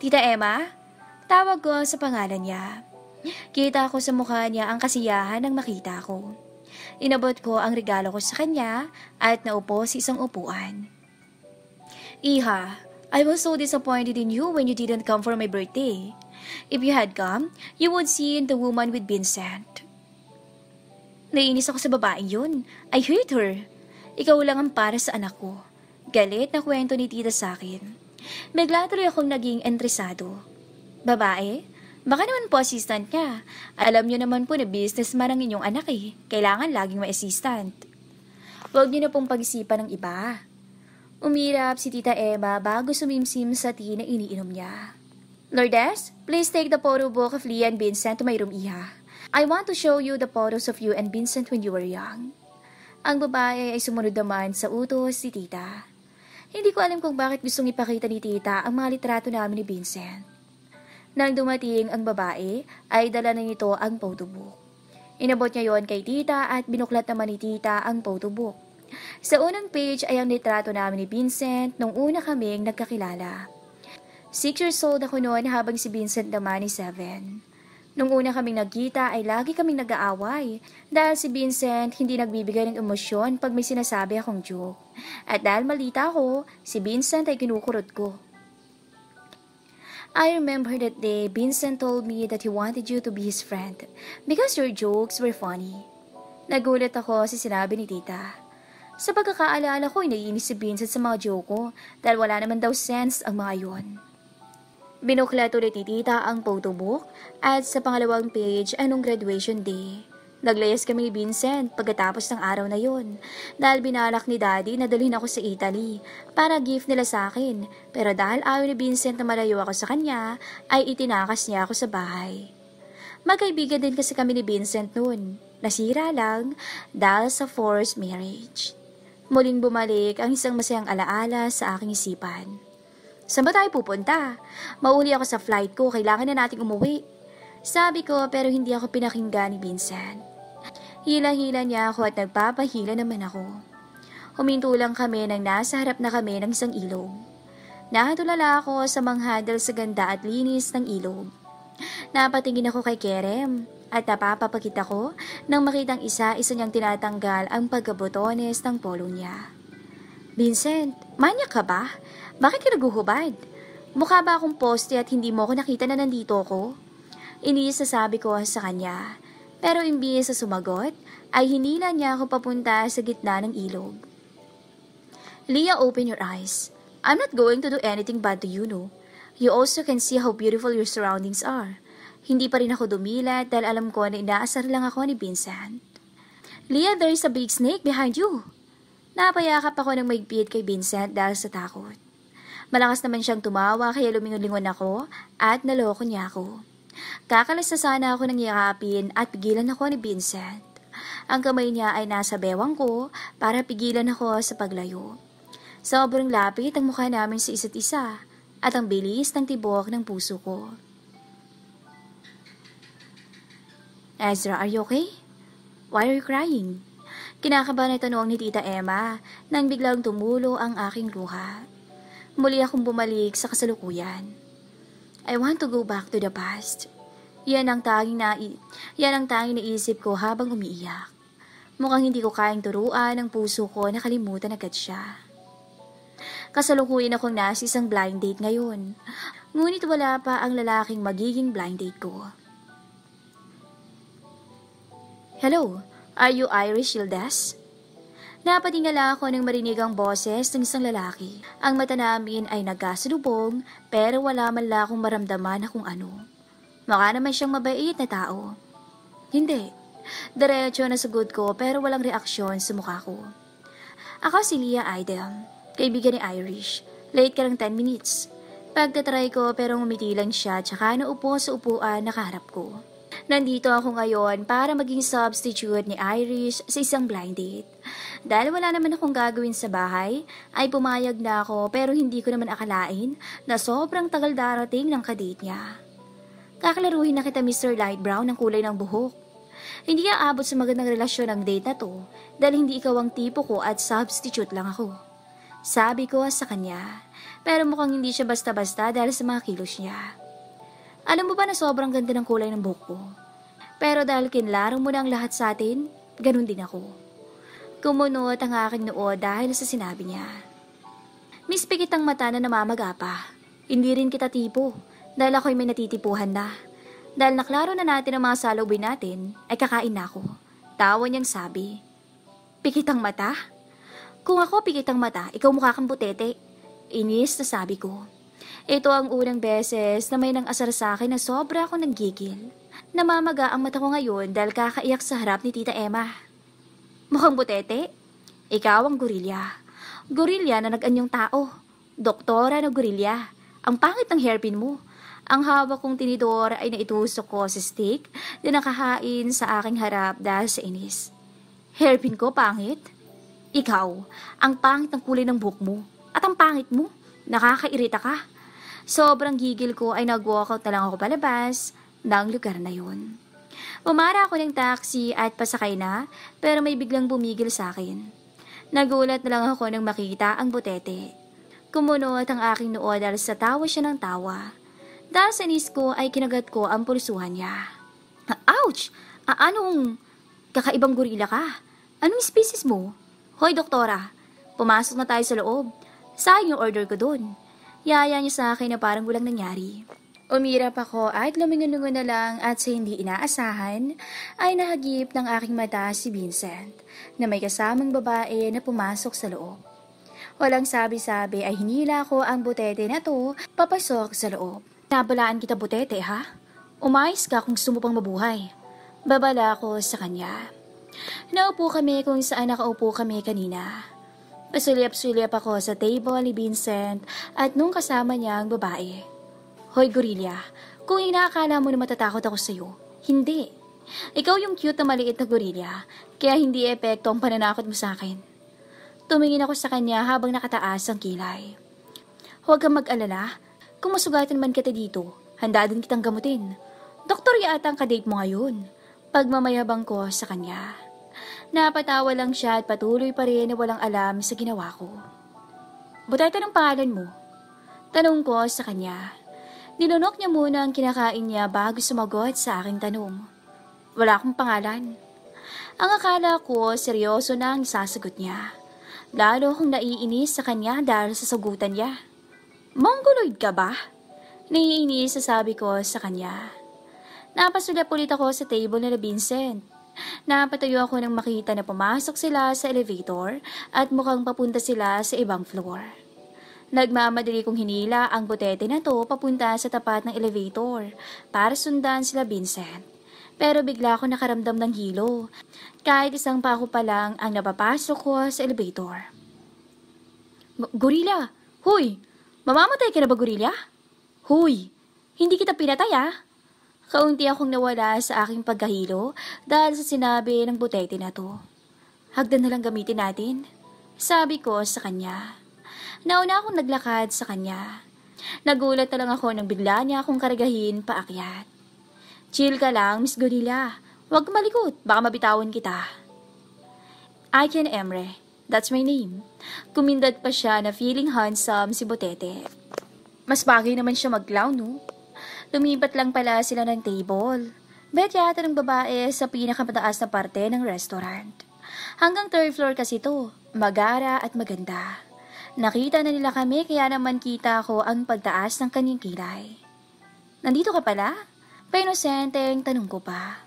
Tita Emma? Tawag ko sa pangalan niya. Kita ko sa mukha niya ang kasiyahan nang makita ko. Inabot ko ang regalo ko sa kanya at naupo sa isang upuan. Iha, I was so disappointed in you when you didn't come for my birthday. If you had come, you would see the woman with Vincent. Naiinis ako sa babaeng yun. I hate her. Ikaw lang ang para sa anak ko. Galit na kwento ni tita sa akin. Bigla tuloy akong naging entresado. Babae? Baka naman po assistant niya. Alam niyo naman po na businessman ang inyong anak eh. Kailangan laging may assistant. Huwag niyo na pong pag-isipan ng iba. Umirap si Tita Emma bago sumimsim sa tea na iniinom niya. Lourdes, please take the photo book of Leah and Vincent to my room, Iha. I want to show you the photos of you and Vincent when you were young. Ang babae ay sumunod naman sa utos si Tita. Hindi ko alam kung bakit gustong ipakita ni Tita ang mga litrato namin ni Vincent. Nang dumating ang babae, ay dala na nito ang photo book. Inabot niya yon kay Tita at binuklat naman ni Tita ang photo book. Sa unang page ay ang litrato namin ni Vincent nung una kaming nagkakilala. 6 years old ako noon habang si Vincent naman ay 7. Nung una kaming nagkita ay lagi kaming nag-aaway dahil si Vincent hindi nagbibigay ng emosyon pag may sinasabi akong joke. At dahil malita ako, si Vincent ay kinukurot ko. I remember that day Vincent told me that he wanted you to be his friend because your jokes were funny. Nagulat ako sa sinabi ni Tita. Sa pagkakaalala ko, naiinis si Vincent sa mga joke ko dahil wala naman daw sense ang mga yon. Binuklat ulit ni Tita ang photo book at sa pangalawang page anong graduation day. Naglayas kami ni Vincent pagkatapos ng araw na yon dahil binalak ni Daddy na dalhin ako sa Italy para gift nila sa akin. Pero dahil ayaw ni Vincent na malayo ako sa kanya, ay itinakas niya ako sa bahay. Magkaibigan din kasi kami ni Vincent noon. Nasira lang dahil sa forced marriage. Muling bumalik ang isang masayang alaala sa aking isipan. Saan ba tayo pupunta? Mauli ako sa flight ko, kailangan na nating umuwi. Sabi ko pero hindi ako pinakinggan ni Vincent. Hila-hila niya ako at nagpapahila naman ako. Huminto lang kami nang nasa harap na kami ng isang ilog. Nakatulala ako sa manghandal sa ganda at linis ng ilog. Napatingin ako kay Kerem at napapapakit ako nang makitang isa-isa niyang tinatanggal ang pagkabotones ng polo niya. Vincent, manyak ka ba? Bakit ka naguhubad? Mukha ba akong poste at hindi mo ko nakita na nandito ako? Inisasabi ko sa kanya. Pero imbis sa sumagot, ay hinila niya ako papunta sa gitna ng ilog. Leah, open your eyes. I'm not going to do anything bad to you, no? You also can see how beautiful your surroundings are. Hindi pa rin ako dumilat dahil alam ko na inaasar lang ako ni Vincent. Leah, there is a big snake behind you. Napayakap ako ng maigpit kay Vincent dahil sa takot. Malakas naman siyang tumawa kaya lumingon-lingon ako at naloko niya ako. Kakalas na sana ako ng yakapin at pigilan ako ni Vincent. Ang kamay niya ay nasa bewang ko para pigilan ako sa paglayo. Sobrang lapit ang mukha namin sa isa't isa at ang bilis ng tibok ng puso ko. Ezra, are you okay? Why are you crying? Kinakabahan na tanong ni Tita Emma nang biglang tumulo ang aking luha. Muli akong bumalik sa kasalukuyan. I want to go back to the past. Yan ang tanging naisip ko habang umiiyak. Mukhang hindi ko kayang turuan ang puso ko na kalimutan agad siya. Kasalukuyan akong nasa isang blind date ngayon. Ngunit wala pa ang lalaking magiging blind date ko. Hello, are you Irish, Yildes? Napatingala ako nang marinig ang boses ng isang lalaki. Ang mata namin ay nagkasalubong pero wala man lang akong maramdaman na kung ano. Mukha naman siyang mabait na tao. Hindi. Diretso na sagot ko pero walang reaksyon sa mukha ko. Ako si Leah Idel, kaibigan ni Irish. Late ka lang 10 minutes. Pagtatry ko pero ngumiti lang siya tsaka naupo sa upuan na kaharap ko. Nandito ako ngayon para maging substitute ni Irish sa isang blind date. Dahil wala naman akong gagawin sa bahay, ay pumayag na ako pero hindi ko naman akalain na sobrang tagal darating ng kadate niya. Kakalaruhin na kita Mr. Light Brown ng kulay ng buhok. Hindi aabot sa magandang relasyon ang date na to dahil hindi ikaw ang tipo ko at substitute lang ako. Sabi ko sa kanya, pero mukhang hindi siya basta-basta dahil sa mga kilos niya. Alam mo ba na sobrang ganda ng kulay ng buhok ko? Pero dahil kinlarang mo na ang lahat sa atin, ganun din ako. Kumunot ang aking noo dahil sa sinabi niya. Miss Pikit ang mata na namamagapa. Hindi rin kita tipo dahil ako'y may natitipuhan na. Dahil naklaro na natin ang mga salubin natin, ay kakain na ako. Tawa niyang sabi. Pikit ang mata? Kung ako pikit ang mata, ikaw mukha kang butete. Inis na sabi ko. Ito ang unang beses na may nang-asar sa akin na sobra akong nanggigil. Namamaga ang mata ko ngayon dahil kakaiyak sa harap ni Tita Emma. Mukhang butete? Ikaw ang gorilya. Gorilya na nag-anyong tao. Doktora na gorilya. Ang pangit ng hairpin mo. Ang hawak kong tinidor ay naitusok ko sa stick na nakahain sa aking harap dahil sa inis. Hairpin ko pangit? Ikaw, ang pangit ng kulay ng buhok mo. At ang pangit mo, nakakairita ka. Sobrang gigil ko ay nag-walkout na lang ako palabas ng lugar na yun. Umara ako ng taxi at pasakay na, pero may biglang bumigil sa akin. Nagulat na lang ako nang makita ang butete. Kumunot ang aking noo dahil sa tawa siya ng tawa. Dahil sa inis ko ay kinagat ko ang pulsuhan niya. Ouch! Anong kakaibang gorila ka? Anong species mo? Hoy, doktora, pumasok na tayo sa loob. Sayang yung order ko dun. Yaya niya sa akin na parang walang nangyari. Umirap ako at lumingon-lungon na lang at sa hindi inaasahan ay nahagip ng aking mata si Vincent na may kasamang babae na pumasok sa loob. Walang sabi-sabi ay hinila ko ang butete na to papasok sa loob. Nabalaan kita butete ha? Umayos ka kung gusto mo pang mabuhay. Babala ko sa kanya. Naupo kami kung saan nakaupo kami kanina. Pasulyap-sulyap ako sa table ni Vincent at nung kasama niya ang babae. Hoy gorilya, kung inaakala mo na matatakot ako sa'yo, hindi. Ikaw yung cute na maliit na gorilya, kaya hindi epekto ang pananakot mo sa akin. Tumingin ako sa kanya habang nakataas ang kilay. Huwag kang mag-alala, kung masugatan man kita dito, handa din kitang gamutin. Doktor yata ang kadate mo ngayon. Pagmamayabang ko sa kanya. Napatawa lang siya at patuloy pa rin na walang alam sa ginawa ko. Butete ng pangalan mo? Tanong ko sa kanya. Nilunok niya muna ang kinakain niya bago sumagot sa aking tanong. Wala akong pangalan. Ang akala ko seryoso na ang sasagot niya. Lalo akong naiinis sa kanya dahil sa sagutan niya. Mongoloid ka ba? Naiinis sa sabi ko sa kanya. Napasulap ulit ako sa table nila Vincent. Napatayo ako nang makita na pumasok sila sa elevator at mukhang papunta sila sa ibang floor. Nagmamadali kong hinila ang butete na to papunta sa tapat ng elevator para sundan sila Vincent. Pero bigla ako nakaramdam ng hilo. Kahit isang pako pa lang ang napapasok ko sa elevator. Gorilla! Huy! Mamamatay ka na ba, gorilla? Huy! Hindi kita pinatay ah! Kaunti akong nawala sa aking pagkahilo dahil sa sinabi ng butete na to. Hagdan na lang gamitin natin. Sabi ko sa kanya. Nauna akong naglakad sa kanya. Nagulat na lang ako nang bigla niya akong karagahin paakyat. Chill ka lang, Miss Gorilla. Huwag malikot, baka mabitawan kita. Aiken Emre, that's my name. Kumindad pa siya na feeling handsome si Butete. Mas bagay naman siya mag-clown, no? Lumipat lang pala sila ng table. Bet yata ng babae sa pinakamataas na parte ng restaurant. Hanggang third floor kasi to, magara at maganda. Nakita na nila kami kaya naman kita ko ang pagtaas ng kanyang kilay. Nandito ka pala? Painosenteng tanong ko pa.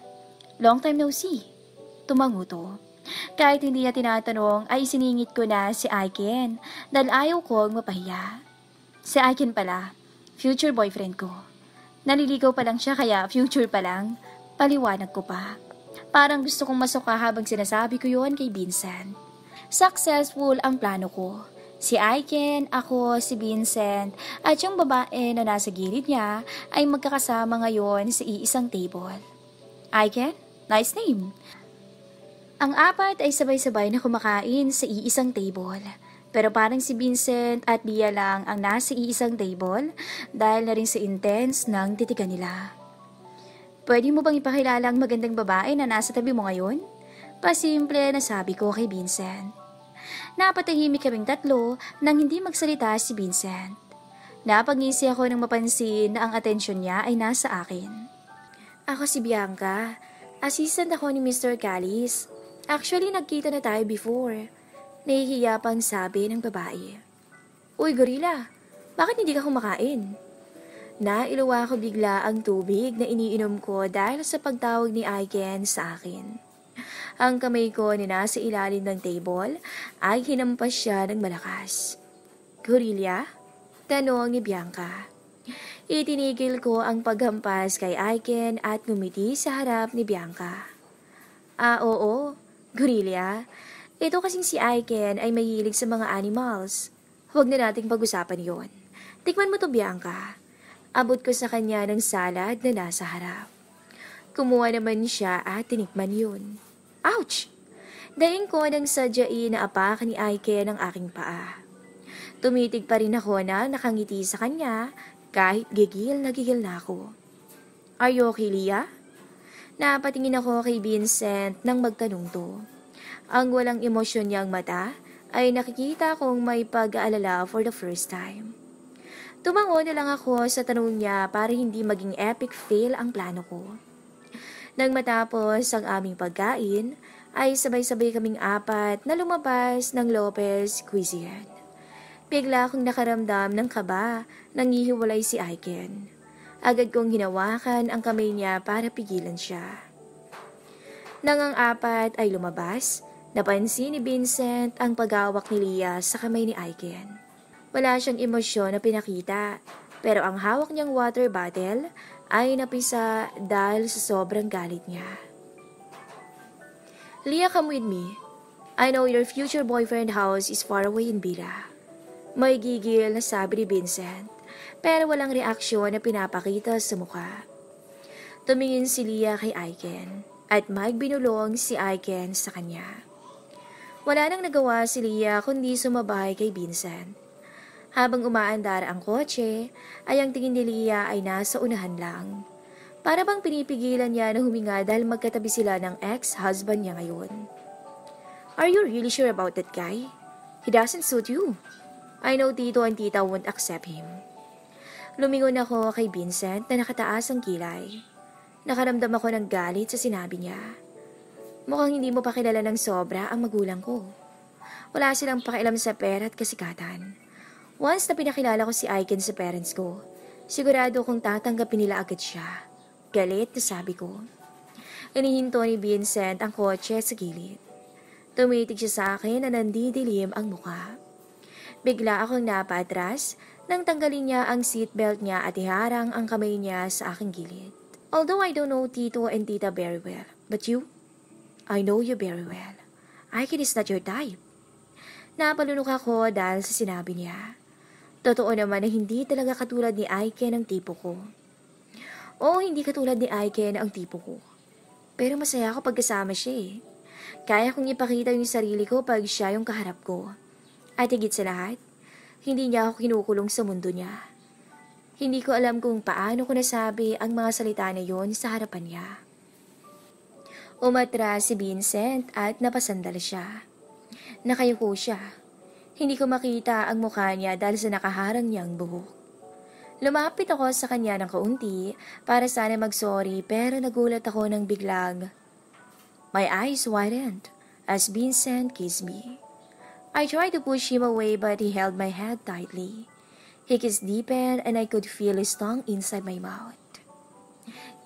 Long time no see. Tumango to. Kahit hindi niya tinatanong ay siningit ko na si Aiken dahil ayaw kong mapahiya. Si Aiken pala, future boyfriend ko. Naliligaw pa lang siya kaya future pa lang, paliwanag ko pa. Parang gusto kong masuka habang sinasabi ko yon kay Vincent. Successful ang plano ko. Si Aiken, ako, si Vincent, at yung babae na nasa gilid niya ay magkakasama ngayon sa iisang table. Aiken? Nice name. Ang apat ay sabay-sabay na kumakain sa iisang table. Pero parang si Vincent at Bia lang ang nasa iisang table dahil na rin sa intense ng titigan nila. Pwede mo bang ipakilala ang magandang babae na nasa tabi mo ngayon? Pasimple na sabi ko kay Vincent. Napatahimik kaming tatlo nang hindi magsalita si Vincent. Napangisi ako nang mapansin na ang atensyon niya ay nasa akin. Ako si Bianca. Assistant ako ni Mr. Callis. Actually, nagkita na tayo before. Nahihiya pang sabi ng babae. Uy, gorilla, bakit hindi ka kumakain? Nailuwa ko bigla ang tubig na iniinom ko dahil sa pagtawag ni Aiken sa akin. Ang kamay ko na nasa ilalim ng table ay hinampas siya ng malakas. Gorilla? Tanong ni Bianca. Itinigil ko ang paghampas kay Aiken at ngumiti sa harap ni Bianca. Oo, gorilla. Ito kasing si Aiken ay mahilig sa mga animals. Huwag na nating pag-usapan yon. Tikman mo to, Bianca. Abot ko sa kanya ng salad na nasa harap. Kumuha naman siya at tinikman yun. Ouch! Daing ko nang sadyain na apakan ni Aiken ang aking paa. Tumitig pa rin ako na nakangiti sa kanya kahit gigil na ako. Are you okay, Leah? Napatingin ako kay Vincent nang magtanong to. Ang walang emosyon niyang mata ay nakikita kong may pag-aalala for the first time. Tumango na lang ako sa tanong niya para hindi maging epic fail ang plano ko. Nang matapos ang aming pagkain, ay sabay-sabay kaming apat na lumabas ng Lopez Cuisine. Bigla akong nakaramdam ng kaba nang hihiwalay si Aiken. Agad kong hinawakan ang kamay niya para pigilan siya. Nang ang apat ay lumabas, napansin ni Vincent ang paghawak ni Leah sa kamay ni Aiken. Wala siyang emosyon na pinakita, pero ang hawak niyang water bottle ay napisa dahil sa sobrang galit niya. Leah, come with me. I know your future boyfriend house is far away in Bila. May gigil na sabi ni Vincent, pero walang reaksyon na pinapakita sa mukha. Tumingin si Leah kay Aiken, at binulong si Aiken sa kanya. Wala nang nagawa si Leah kundi sumabay kay Vincent. Habang umaandar ang kotse, ay ang tingin ni Leah ay nasa unahan lang. Para bang pinipigilan niya na huminga dahil magkatabi sila ng ex-husband niya ngayon. Are you really sure about that guy? He doesn't suit you. I know Tito and Tita won't accept him. Lumingon ako kay Vincent na nakataas ang kilay. Nakaramdam ako ng galit sa sinabi niya. Mukhang hindi mo pa kilala ng sobra ang magulang ko. Wala silang pakialam sa pera at kasikatan. Once na pinakilala ko si Aiken sa parents ko, sigurado kong tatanggapin nila agad siya. Galit na sabi ko. Inihinto ni Vincent ang kotse sa gilid. Tumitig siya sa akin na nandidilim ang mukha. Bigla akong napaatras nang tanggalin niya ang seatbelt niya at iharang ang kamay niya sa aking gilid. Although I don't know Tito and Tita very well, but you? I know you very well. Aiken is not your type. Napalunok ako dahil sa sinabi niya. Totoo naman na hindi talaga katulad ni Aiken ang tipo ko. Oo, hindi katulad ni Aiken ang tipo ko. Pero masaya ako pagkasama siya eh. Kaya kong ipakita yung sarili ko pag siya yung kaharap ko. At higit sa lahat, hindi niya ako kinukulong sa mundo niya. Hindi ko alam kung paano ko nasabi ang mga salita na yon sa harapan niya. Umatras si Vincent at napasandal siya. Nakayuko siya. Hindi ko makita ang mukha niya dahil sa nakaharang niyang buhok. Lumapit ako sa kanya ng kaunti para sana mag-sorry pero nagulat ako ng biglang. My eyes widened as Vincent kissed me. I tried to push him away but he held my head tightly. He kissed deeper and I could feel his tongue inside my mouth.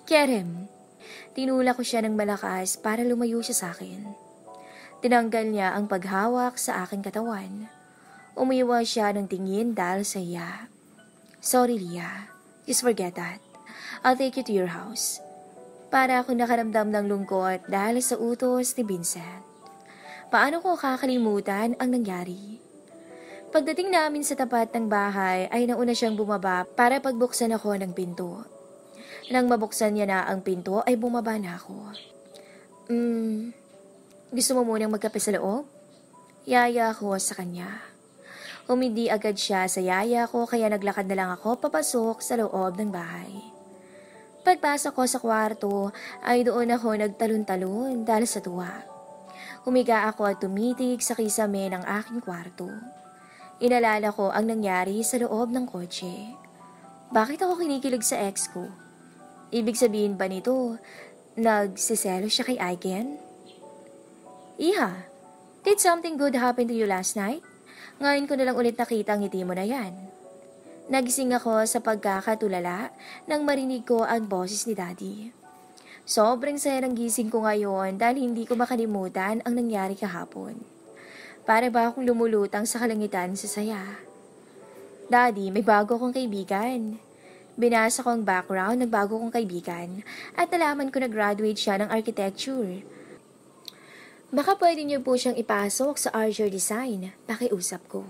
Get him! Tinula ko siya ng malakas para lumayo siya sa akin. Tinanggal niya ang paghawak sa aking katawan. Umiwas siya ng tingin dahil sa iya. Sorry, Leah. Just forget that. I'll take you to your house. Para ako nakaramdam ng lungkot dahil sa utos ni Vincent. Paano ko kakalimutan ang nangyari? Pagdating namin sa tapat ng bahay ay nauna siyang bumaba para pagbuksan ako ng pinto. Nang mabuksan niya na ang pinto ay bumaba na ako. Gusto mo munang magkape sa loob? Yaya ko sa kanya. Umindi agad siya sa yaya ko kaya naglakad na lang ako papasok sa loob ng bahay. Pagpasok ko sa kwarto ay doon ako nagtalon-talon dahil sa tuwa. Humiga ako at tumitig sa kisame ng aking kwarto. Inalala ko ang nangyari sa loob ng kotse. Bakit ako kinikilig sa ex ko? Ibig sabihin ba nito, nagsiselo siya kay Aiken? Iha, did something good happen to you last night? Ngayon ko nalang ulit nakita ang ngiti mo na yan. Nagising ako sa pagkakatulala nang marinig ko ang boses ni Daddy. Sobrang saya ng gising ko ngayon dahil hindi ko makalimutan ang nangyari kahapon. Para ba akong lumulutang sa kalangitan sa saya. Daddy, may bago kong kaibigan. Binasa ko ang background ng bago kong kaibigan at nalaman ko na graduate siya ng architecture. Baka pwede niyo po siyang ipasok sa Archer Design. Pakiusap ko.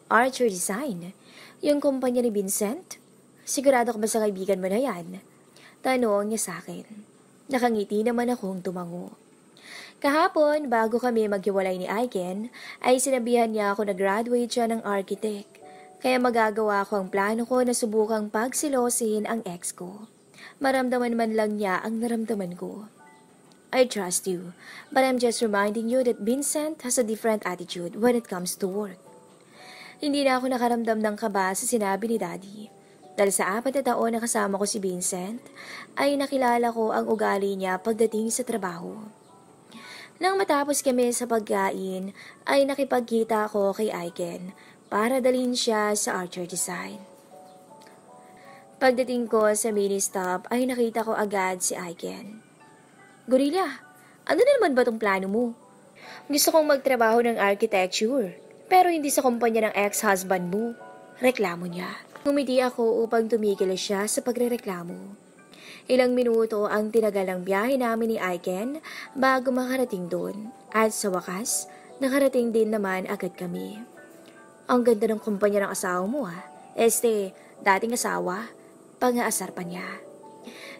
Archer Design? Yung kumpanya ni Vincent? Sigurado ka ba sa kaibigan mo na yan? Tanong niya sa akin. Nakangiti naman akong tumango. Kahapon, bago kami maghiwalay ni Aiken, ay sinabihan niya ako na graduate siya ng architect. Kaya magagawa ko ang plano ko na subukang pagsilosin ang ex ko. Maramdaman man lang niya ang naramdaman ko. I trust you, but I'm just reminding you that Vincent has a different attitude when it comes to work. Hindi na ako nakaramdam ng kaba sa sinabi ni Daddy. Dahil sa 4 na taon na kasama ko si Vincent, ay nakilala ko ang ugali niya pagdating sa trabaho. Nang matapos kami sa pagkain, ay nakipagkita ako kay Aiken para dalhin siya sa Archer Design. Pagdating ko sa mini stop ay nakita ko agad si Aiken. Gorilla, ano na naman ba tong plano mo? Gusto kong magtrabaho ng architecture, pero hindi sa kumpanya ng ex-husband mo. Reklamo niya. Ngumiti ako upang tumigil siya sa pagrereklamo. Ilang minuto ang tinagal ng biyahe namin ni Aiken bago makarating doon. At sa wakas, nakarating din naman agad kami. Ang ganda ng kumpanya ng asawa mo dating asawa, pang-aasar pa niya.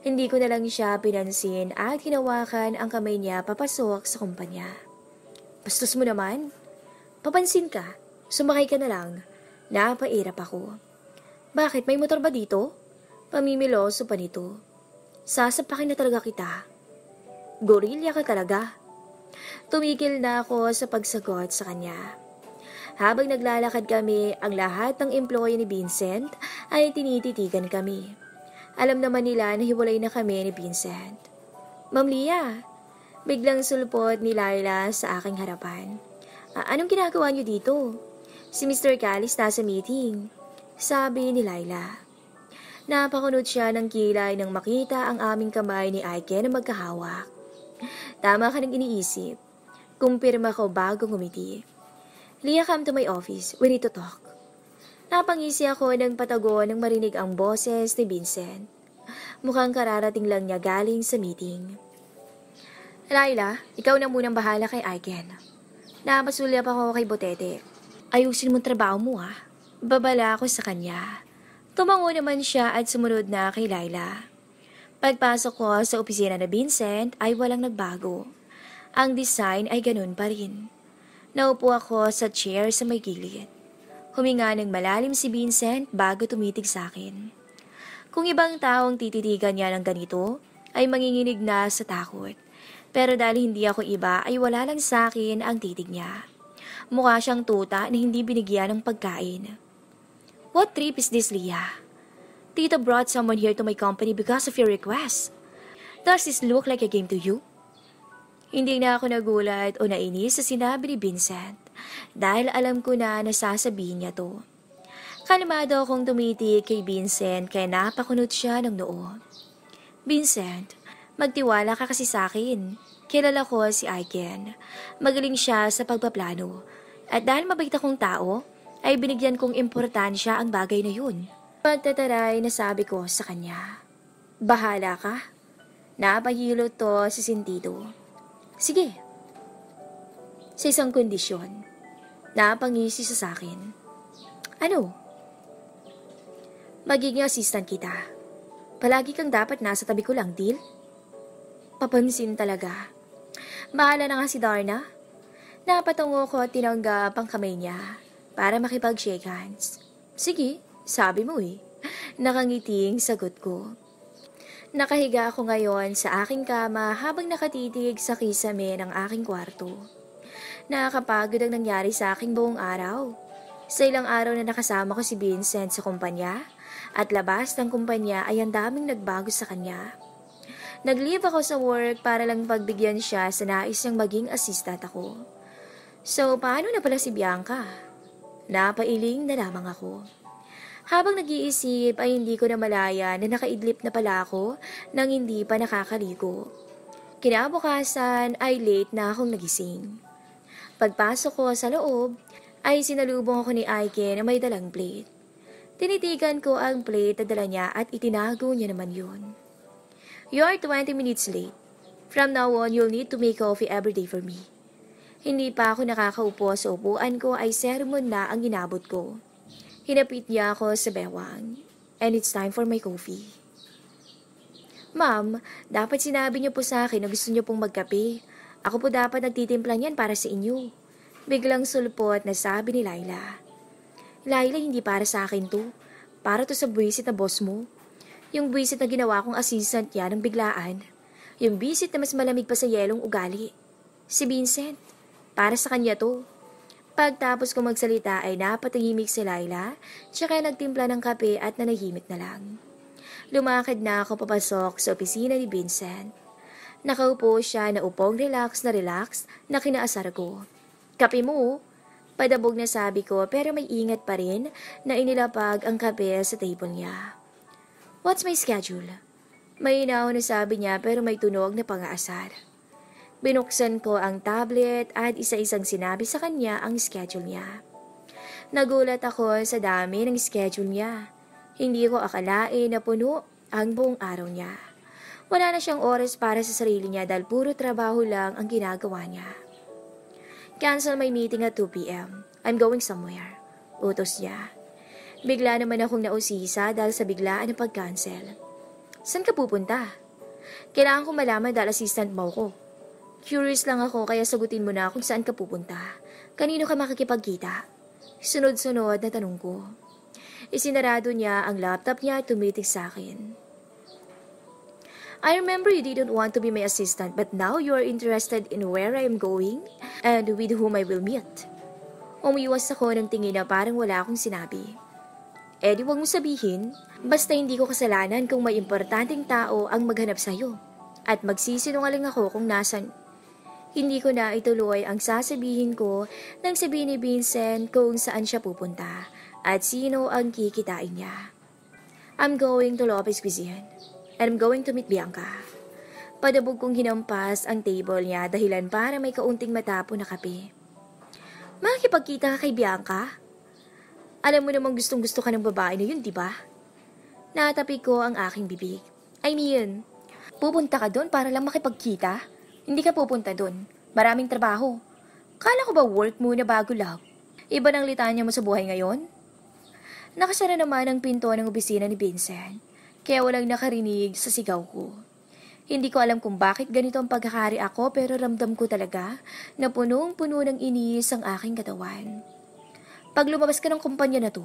Hindi ko na lang siya pinansin at hinawakan ang kamay niya papasok sa kumpanya. Bastos mo naman. Papansin ka, sumakay ka na lang. Napairap ako. Bakit, may motor ba dito? Pamimiloso pa nito. Sasapakin na talaga kita. Gorilla ka talaga. Tumigil na ako sa pagsagot sa kanya. Habang naglalakad kami, ang lahat ng employee ni Vincent ay tinititigan kami. Alam naman nila na hiwalay na kami ni Vincent. Ma'am Lia, biglang sulpot ni Laila sa aking harapan. Anong ginagawa niyo dito? Si Mr. Callis nasa meeting, sabi ni Laila. Napakunod siya ng kilay nang makita ang aming kamay ni Aiken na magkahawak. Tama ka nang iniisip. Kumpirma ko bago ngumiti. Lia, come to my office. We need to talk. Napangisi ako ng patago nang marinig ang boses ni Vincent. Mukhang kararating lang niya galing sa meeting. Laila, ikaw na munang bahala kay Aiken. Napasulyap ako kay Botete. Ayusin mo trabaho mo Babala ako sa kanya. Tumango naman siya at sumunod na kay Laila. Pagpasok ko sa opisina na Vincent ay walang nagbago. Ang design ay ganun pa rin. Naupo ako sa chair sa may gilid. Huminga ng malalim si Vincent bago tumitig sa akin. Kung ibang taong tititigan niya ng ganito, ay manginginig na sa takot. Pero dahil hindi ako iba, ay wala lang sa akin ang titig niya. Mukha siyang tuta na hindi binigyan ng pagkain. What trip is this, Leah? Tito brought someone here to my company because of your request. Does this look like a game to you? Hindi na ako nagulat o nainis sa sinabi ni Vincent dahil alam ko na nasasabihin niya to. Kalmado akong tumitig kay Vincent kaya napakunot siya ng noo. Vincent, magtiwala ka kasi sa akin. Kilala ko si Aiken. Magaling siya sa pagpaplano. At dahil mabait akong tao, ay binigyan kong importansya ang bagay na yun. Pagtataray na sabi ko sa kanya. Bahala ka. Napahilo to sa sentido. Sige. Sa isang kondisyon. Napangisi sa akin. Ano? Magiging assistant kita. Palagi kang dapat nasa tabi ko lang, deal? Papansin talaga. Bahala na nga si Darna. Napatungo ko at tinanggap ang kamay niya para makipag-shake hands. Sige, sabi mo Nakangiting sagot ko. Nakahiga ako ngayon sa aking kama habang nakatitig sa kisame ng aking kwarto. Nakakapagod ang nangyari sa aking buong araw. Sa ilang araw na nakasama ko si Vincent sa kumpanya at labas ng kumpanya ay ang daming nagbago sa kanya. Nag-leave ako sa work para lang pagbigyan siya sa nais niyang maging assistant ako. So, paano na pala si Bianca? Napailing na lamang ako. Habang nag-iisip ay hindi ko na malaya na nakaidlip na pala ako nang hindi pa nakakaligo. Kinabukasan ay late na akong nagising. Pagpasok ko sa loob ay sinalubong ako ni Aike na may dalang plate. Tinitigan ko ang plate na dala niya at itinago niya naman yun. "You're 20 minutes late. From now on, you'll need to make coffee every day for me." Hindi pa ako nakakaupo sa upuan ko ay sermon na ang ginabot ko. Hinapit niya ako sa bewang. "And it's time for my coffee." "Ma'am, dapat sinabi niyo po sa akin na gusto niyo pong magkape. Ako po dapat nagtitimpla niyan para sa inyo." Biglang sulpot na sabi ni Laila. "Laila, hindi para sa akin to. Para to sa buwisit na boss mo. Yung buwisit na ginawa kong assistant niya ng biglaan. Yung buwisit na mas malamig pa sa yelong ugali. Si Vincent. Para sa kanya to." Pagtapos ko magsalita ay napatahimik si Laila, tsaka nagtimpla ng kape at nanahimik na lang. Lumakad na ako papasok sa opisina ni Vincent. Nakaupo siya na upong relax na kinaasar ko. "Kape mo?" Padabog na sabi ko pero may ingat pa rin na inilapag ang kape sa table niya. "What's my schedule?" Mahinaw na sabi niya pero may tunog na pang-aasar. Binuksan ko ang tablet at isa-isang sinabi sa kanya ang schedule niya. Nagulat ako sa dami ng schedule niya. Hindi ko akalain na puno ang buong araw niya. Wala na siyang oras para sa sarili niya dahil puro trabaho lang ang ginagawa niya. "Cancel my meeting at 2 p.m. I'm going somewhere." Utos niya. Bigla naman akong nausisa dahil sa biglaan ng pag-cancel. "Saan ka pupunta?" "Kailangan ko malaman dahil assistant mo ko." "Curious lang ako kaya sagutin mo na kung saan ka pupunta. Kanino ka makikipagkita?" Sunod-sunod na tanong ko. Isinarado niya ang laptop niya at tumitig sa akin. "I remember you didn't want to be my assistant but now you are interested in where I am going and with whom I will meet." Umiwas ako ng tingin na parang wala akong sinabi. "Eh di wag mo sabihin, basta hindi ko kasalanan kung may importanteng tao ang maghanap sa'yo. At magsisinungaling ako kung nasan." Hindi ko na ituloy ang sasabihin ko nang sabihin ni Vincent kung saan siya pupunta at sino ang kikitain niya. "I'm going to Lopez Cuisine and I'm going to meet Bianca." Padabog kong hinampas ang table niya dahilan para may kaunting matapon na kape. "Makikipagkita ka kay Bianca? Alam mo namang gustong-gusto ka ng babae na yun, di ba?" Natapik ko ang aking bibig. "I mean, pupunta ka doon para lang makipagkita? Hindi ka pupunta doon. Maraming trabaho. Kala ko ba work muna bago love? Iba ng litanya mo sa buhay ngayon?" Nakasara naman ang pinto ng opisina ni Vincent, kaya walang nakarinig sa sigaw ko. Hindi ko alam kung bakit ganito ang pagkakari ako pero ramdam ko talaga na punong-puno ng inis ang aking katawan. "Pag lumabas ka ng kumpanya na to,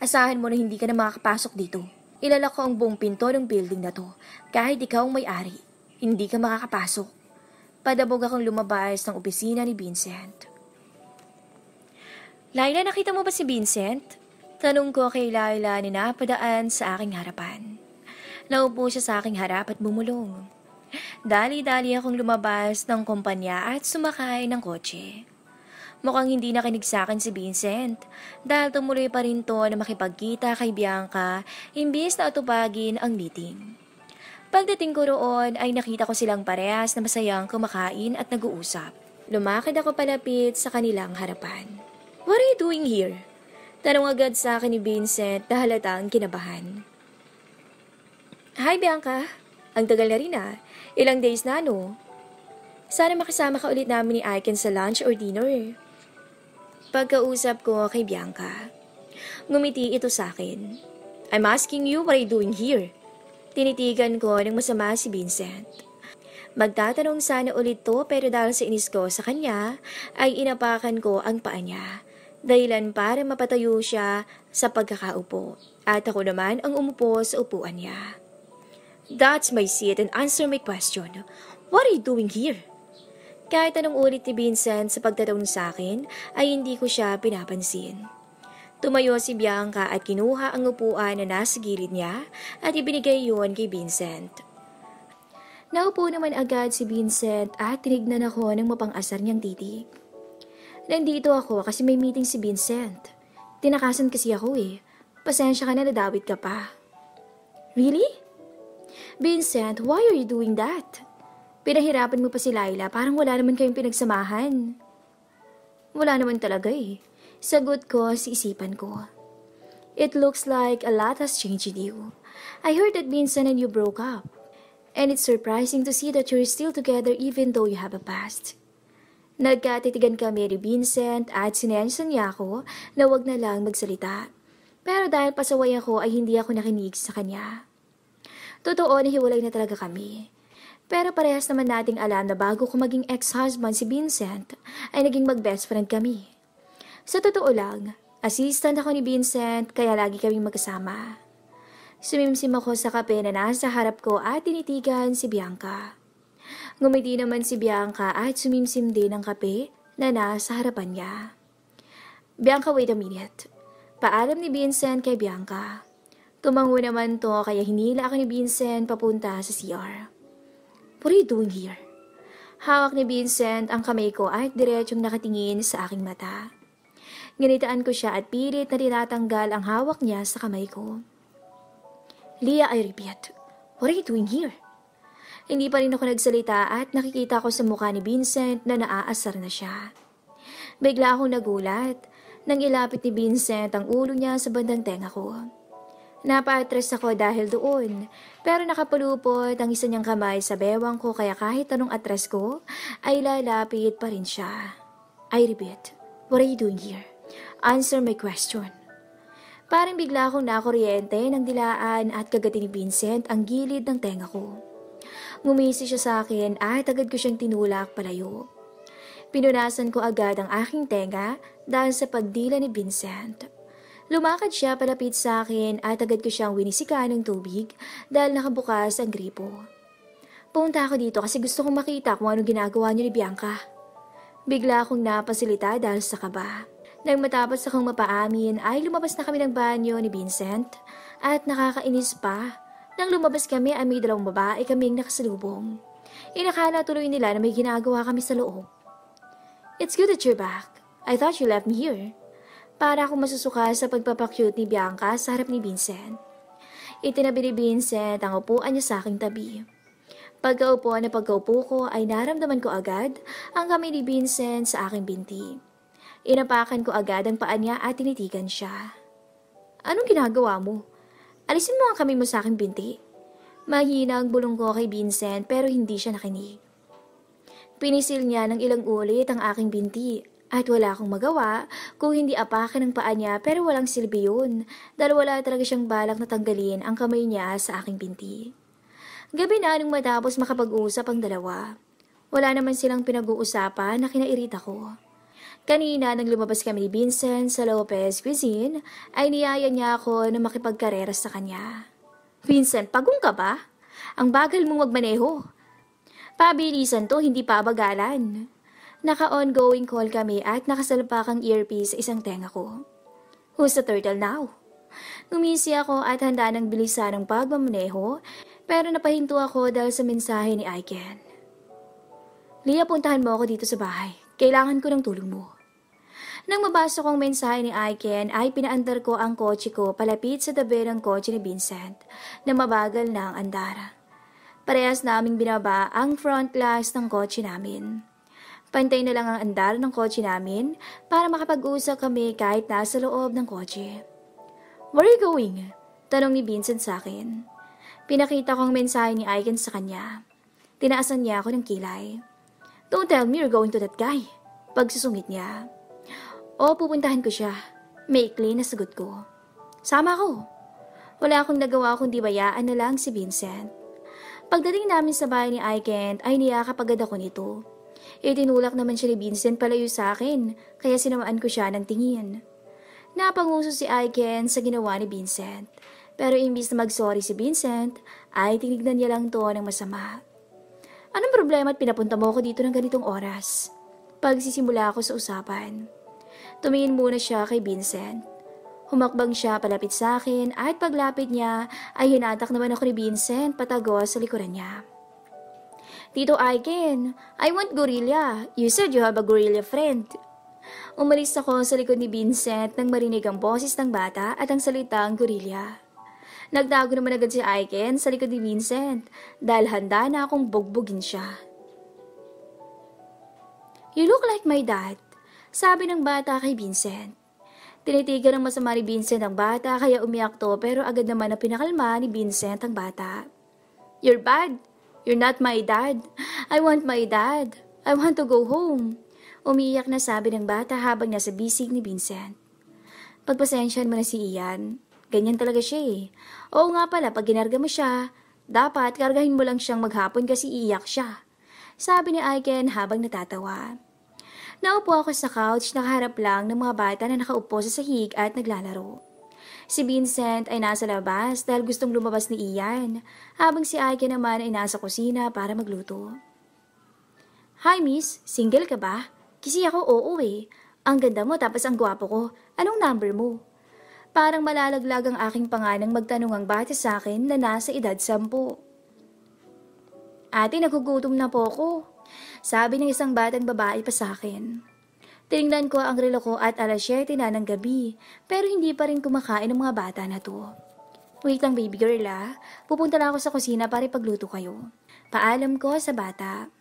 asahan mo na hindi ka na makakapasok dito. Ilalak ko ang buong pinto ng building na to. Kahit ikaw ang may-ari, hindi ka makakapasok." Padabog akong lumabas ng opisina ni Vincent. "Laila, nakita mo ba si Vincent?" Tanong ko kay Laila na napadaan sa aking harapan. Naupo siya sa aking harap at bumulong. Dali-dali akong lumabas ng kumpanya at sumakay ng kotse. Mukhang hindi nakinig sa akin si Vincent dahil tumuloy pa rin to na makipagkita kay Bianca imbis na atupagin ang meeting. Pagdating ko roon ay nakita ko silang parehas na masayang kumakain at nag-uusap. Lumakad ako palapit sa kanilang harapan. "What are you doing here?" Tanong agad sa akin ni Vincent na halatang kinabahan. "Hi Bianca, ang tagal na rin ah. Ilang days na no? Sana makasama ka ulit namin ni Aiken sa lunch or dinner." Pagkausap ko kay Bianca, ngumiti ito sa akin. "I'm asking you what are you doing here?" Tinitigan ko ng masama si Vincent. Magtatanong sana ulit to pero dahil sa inis ko sa kanya ay inapakan ko ang paa niya. Dahilan para mapatayo siya sa pagkakaupo at ako naman ang umupo sa upuan niya. "That's my seat and answer my question. What are you doing here?" Kahit anong ulit ni Vincent sa pagtatanong sa akin ay hindi ko siya pinapansin. Tumayo si Bianca at kinuha ang upuan na nasa gilid niya at ibinigay yun kay Vincent. Naupo naman agad si Vincent at tinignan ako ng mapang-asar niyang titig. "Nandito ako kasi may meeting si Vincent. Tinakasan kasi ako eh. Pasensya ka na nadawit ka pa." "Really? Vincent, why are you doing that? Pinahirapan mo pa si Laila, parang wala naman kayong pinagsamahan." "Wala naman talaga eh." Sagot ko sa isipan ko. It looks like a lot has changed in you. I heard that Vincent and you broke up. And it's surprising to see that you're still together even though you have a past. Nagkatitigan kami ni Vincent at sinensan niya ako na wag na lang magsalita. Pero dahil pasaway ako ay hindi ako nakinig sa kanya. Totoo na hiwalay na talaga kami. Pero parehas naman nating alam na bago ko maging ex-husband si Vincent ay naging mag-best friend kami. Sa totoo lang, assistant ako ni Vincent kaya lagi kaming magkasama. Sumimsim ako sa kape na nasa harap ko at tinitigan si Bianca. Ngumiti naman si Bianca at sumimsim din ang kape na nasa harapan niya. Bianca, wait a minute. Paalam ni Vincent kay Bianca. Tumango naman to kaya hinila ako ni Vincent papunta sa CR. What are you doing here? Hawak ni Vincent ang kamay ko at diretsyong nakatingin sa aking mata. Ganitaan ko siya at pilit na tinatanggal ang hawak niya sa kamay ko. Leah, I repeat, what are you doing here? Hindi pa rin ako nagsalita at nakikita ko sa mukha ni Vincent na naaasar na siya. Bigla akong nagulat nang ilapit ni Vincent ang ulo niya sa bandang tenga ko. Napa-atras ako dahil doon, pero nakapulupot ang isa niyang kamay sa bewang ko kaya kahit anong atras ko, ay lalapit pa rin siya. I repeat, what are you doing here? Answer my question. Parang bigla akong nakuryente ng dilaan at kagati ni Vincent ang gilid ng tenga ko. Ngumisi siya sa akin at agad ko siyang tinulak palayo. Pinunasan ko agad ang aking tenga dahil sa pagdila ni Vincent. Lumakad siya palapit sa akin at agad ko siyang winisikan ng tubig dahil nakabukas ang gripo. Pumunta ako dito kasi gusto kong makita kung anong ginagawa niyo ni Bianca. Bigla akong napasilita dahil sa kaba. Nang matapos akong mapaamin ay lumabas na kami ng banyo ni Vincent at nakakainis pa. Nang lumabas kami ay may dalawang babae kaming nakasalubong. Inakala tuloy nila na may ginagawa kami sa loob. It's good that you're back. I thought you left me here. Para akong masusuka sa pagpapakyut ni Bianca sa harap ni Vincent. Itinabi ni Vincent ang upuan niya sa aking tabi. Pagkaupo ko ay naramdaman ko agad ang kamay ni Vincent sa aking binti. Inapakan ko agad ang paa niya at tinitigan siya. Anong ginagawa mo? Alisin mo ang kamay mo sa aking binti. Mahina ang bulong ko kay Vincent pero hindi siya nakinig. Pinisil niya ng ilang ulit ang aking binti at wala akong magawa kung hindi apakan ang paa niya pero walang silbi yun dahil wala talaga siyang balak na tanggalin ang kamay niya sa aking binti. Gabi na nung matapos makapag-usap ang dalawa. Wala naman silang pinag-uusapan na kinairita ko. Kanina nang lumabas kami ni Vincent sa Lopez Cuisine, ay niyaya niya ako na makipagkarera sa kanya. Vincent, pagong ka ba? Ang bagal mong magmaneho. Pabilisan to, hindi pa bagalan. Naka-ongoing call kami at nakasalpakang earpiece sa isang tenga ko. Who's the turtle now? Umisi ako at handa ng bilisan ng pagmamaneho, pero napahinto ako dahil sa mensahe ni Aiken. Leah, puntahan mo ako dito sa bahay. Kailangan ko ng tulong mo. Nang mabasa kong mensahe ni Aiken ay pinaandar ko ang kotse ko palapit sa tabi ng kotse ni Vincent na mabagal na ang andara. Parehas naming binaba ang front glass ng kotse namin. Pantay na lang ang andar ng kotse namin para makapag-usap kami kahit nasa loob ng kotse. Where are you going? Tanong ni Vincent sa akin. Pinakita kong mensahe ni Aiken sa kanya. Tinaasan niya ako ng kilay. Don't tell me you're going to that guy. Pagsusungit niya. O, pupuntahan ko siya. Maikli na sagot ko. Sama ko. Wala akong nagawa kundi bayaan na lang si Vincent. Pagdating namin sa bahay ni Aiken ay niyakap agad ako nito. Itinulak naman siya ni Vincent palayo sa akin kaya sinamaan ko siya ng tingin. Napanguso si Aiken sa ginawa ni Vincent. Pero imbis na mag-sorry si Vincent ay tinignan niya lang to ng masama. Anong problema at pinapunta mo ako dito ng ganitong oras? Pagsisimula ako sa usapan. Tumingin muna siya kay Vincent. Humakbang siya palapit sa akin at paglapit niya ay hinatak naman ako ni Vincent patago sa likuran niya. Tito Aiken, I want gorilla. You said you have a gorilla friend. Umalis ako sa likod ni Vincent nang marinig ang boses ng bata at ang salitang gorilla. Nagtago naman agad si Aiken sa likod ni Vincent dahil handa na akong bugbugin siya. You look like my dad, sabi ng bata kay Vincent. Tinitigan ng masama ni Vincent ang bata kaya umiyak to pero agad naman na pinakalma ni Vincent ang bata. You're bad. You're not my dad. I want my dad. I want to go home. Umiiyak na sabi ng bata habang nasa bisig ni Vincent. Pagpasensyahan mo na si Ian. Ganyan talaga siya eh. Oo nga pala, pag ginarga mo siya, dapat kargahin mo lang siyang maghapon kasi iiyak siya. Sabi ni Aiken habang natatawa. Naupo ako sa couch, nakaharap lang ng mga bata na nakaupo sa sahig at naglalaro. Si Vincent ay nasa labas dahil gustong lumabas ni Ian, habang si Aiken naman ay nasa kusina para magluto. Hi miss, single ka ba? Kasi ako oo eh. Ang ganda mo tapos ang gwapo ko. Anong number mo? Parang malalaglag ang aking panganang magtanong ang bata sa akin na nasa edad 10. Ate, nagugutom na po ako. Sabi ng isang batang babae pa sa akin. Tinignan ko ang relo ko at alas 7 na ng gabi, pero hindi pa rin kumakain ng mga bata na to. Wait lang baby girl ah, pupunta na ako sa kusina para ipagluto kayo. Paalam ko sa bata.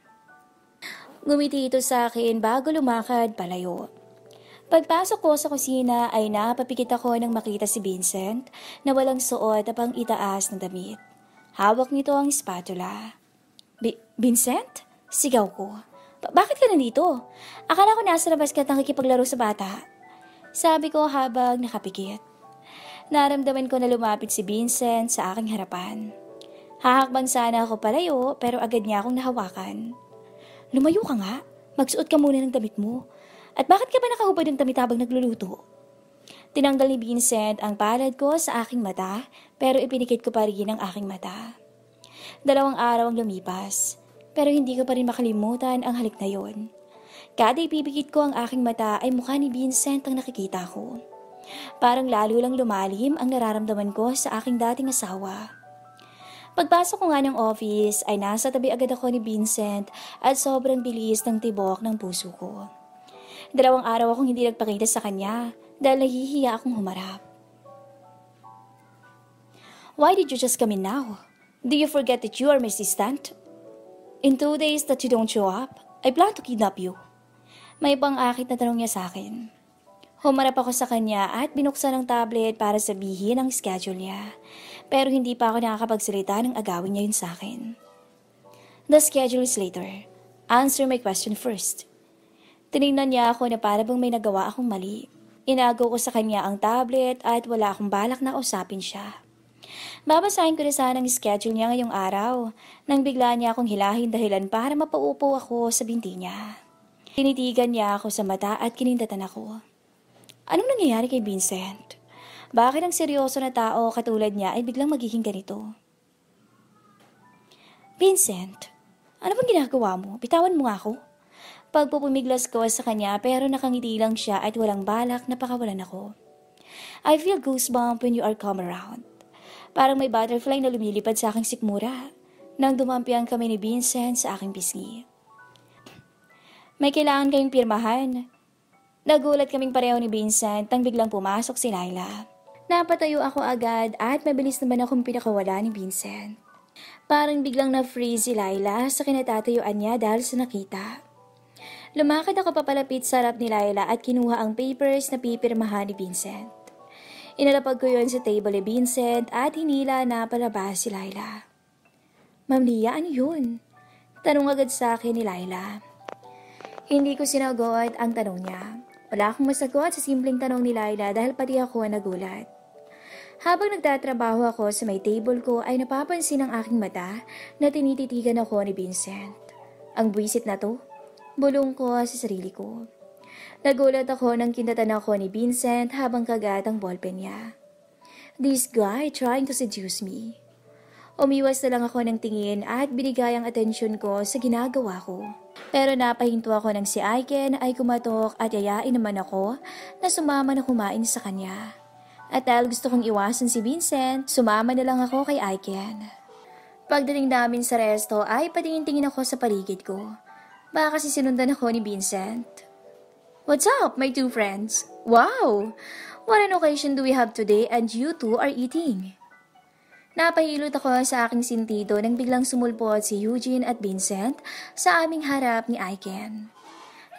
Ngumiti ito sa akin bago lumakad palayo. Pagpasok ko sa kusina ay napapikit ako nang makita si Vincent na walang suot at pang itaas ng damit. Hawak nito ang spatula. Vincent? Sigaw ko. Bakit ka nandito? Akala ko nasa labas ka at nakikipaglaro sa bata. Sabi ko habang nakapikit. Naramdaman ko na lumapit si Vincent sa aking harapan. Hahakbang sana ako palayo pero agad niya akong nahawakan. Lumayo ka nga. Magsuot ka muna ng damit mo. At bakit ka ba nakahubad ng damit habang nagluluto? Tinanggal ni Vincent ang palad ko sa aking mata pero ipinikit ko pa rin ang aking mata. 2 araw ang lumipas. Pero hindi ko pa rin makalimutan ang halik na yon. Kada ipipikit ko ang aking mata ay mukha ni Vincent ang nakikita ko. Parang lalo lang lumalim ang nararamdaman ko sa aking dating asawa. Pagpasok ko nga ng office ay nasa tabi agad ako ni Vincent at sobrang bilis ng tibok ng puso ko. 2 araw akong hindi nagpakita sa kanya dahil nahihiya akong humarap. Why did you just come in now? Do you forget that you are my assistant? In 2 days that you don't show up, I plan to kidnap you. May pang-akit na tanong niya sa akin. Humarap ako sa kanya at binuksan ang tablet para sabihin ang schedule niya. Pero hindi pa ako nakakapagsalita ng agawin niya yun sa akin. The schedule is later. Answer my question first. Tinignan niya ako na para bang may nagawa akong mali. Inagaw ko sa kanya ang tablet at wala akong balak na usapin siya. Babasahin ko na sana ang schedule niya ngayong araw nang bigla niya akong hilahin dahilan para mapaupo ako sa binti niya. Tinitigan niya ako sa mata at kinindatan ako. Anong nangyayari kay Vincent? Bakit ang seryoso na tao katulad niya ay biglang magiging ganito? Vincent, ano bang ginagawa mo? Bitawan mo nga ako. Pagpupumiglas ko sa kanya pero nakangiti lang siya at walang balak na pakawalan ako. I feel goosebump when you are come around. Parang may butterfly na lumilipad sa aking sikmura nang dumampian kami ni Vincent sa aking pisngi. May kailangan kayong pirmahan. Nagulat kaming pareho ni Vincent nang biglang pumasok si Laila. Napatayo ako agad at mabilis naman akong pinakawala ni Vincent. Parang biglang na-freeze si Laila sa kinatatayuan niya dahil sa nakita. Lumakad ako papalapit sa harap ni Laila at kinuha ang papers na pipirmahan ni Vincent. Inalapag ko yon sa table ni Vincent at hinila na palabas si Laila. Ma'am Lia, ano yun? Tanong agad sa akin ni Laila. Hindi ko sinagot ang tanong niya. Wala akong masagot sa simpleng tanong ni Laila dahil pati ako nagulat. Habang nagtatrabaho ako sa may table ko ay napapansin ng aking mata na tinititigan ako ni Vincent. Ang buwisit na to, bulong ko sa sarili ko. Nagulat ako nang kindatan ako ni Vincent habang kagat ang ballpen niya. This guy trying to seduce me. Umiwas na lang ako ng tingin at binigay ang atensyon ko sa ginagawa ko. Pero napahinto ako nang si Aiken ay kumatok at yayain naman ako na sumama na kumain sa kanya. At dahil gusto kong iwasan si Vincent, sumama na lang ako kay Aiken. Pagdating namin sa resto ay patingin-tingin ako sa paligid ko. Baka kasi sinundan ako ni Vincent. What's up, my 2 friends? Wow! What an occasion do we have today and you two are eating? Napahilot ako sa aking sintido nang biglang sumulpot si Eugene at Vincent sa aming harap ni Aiken.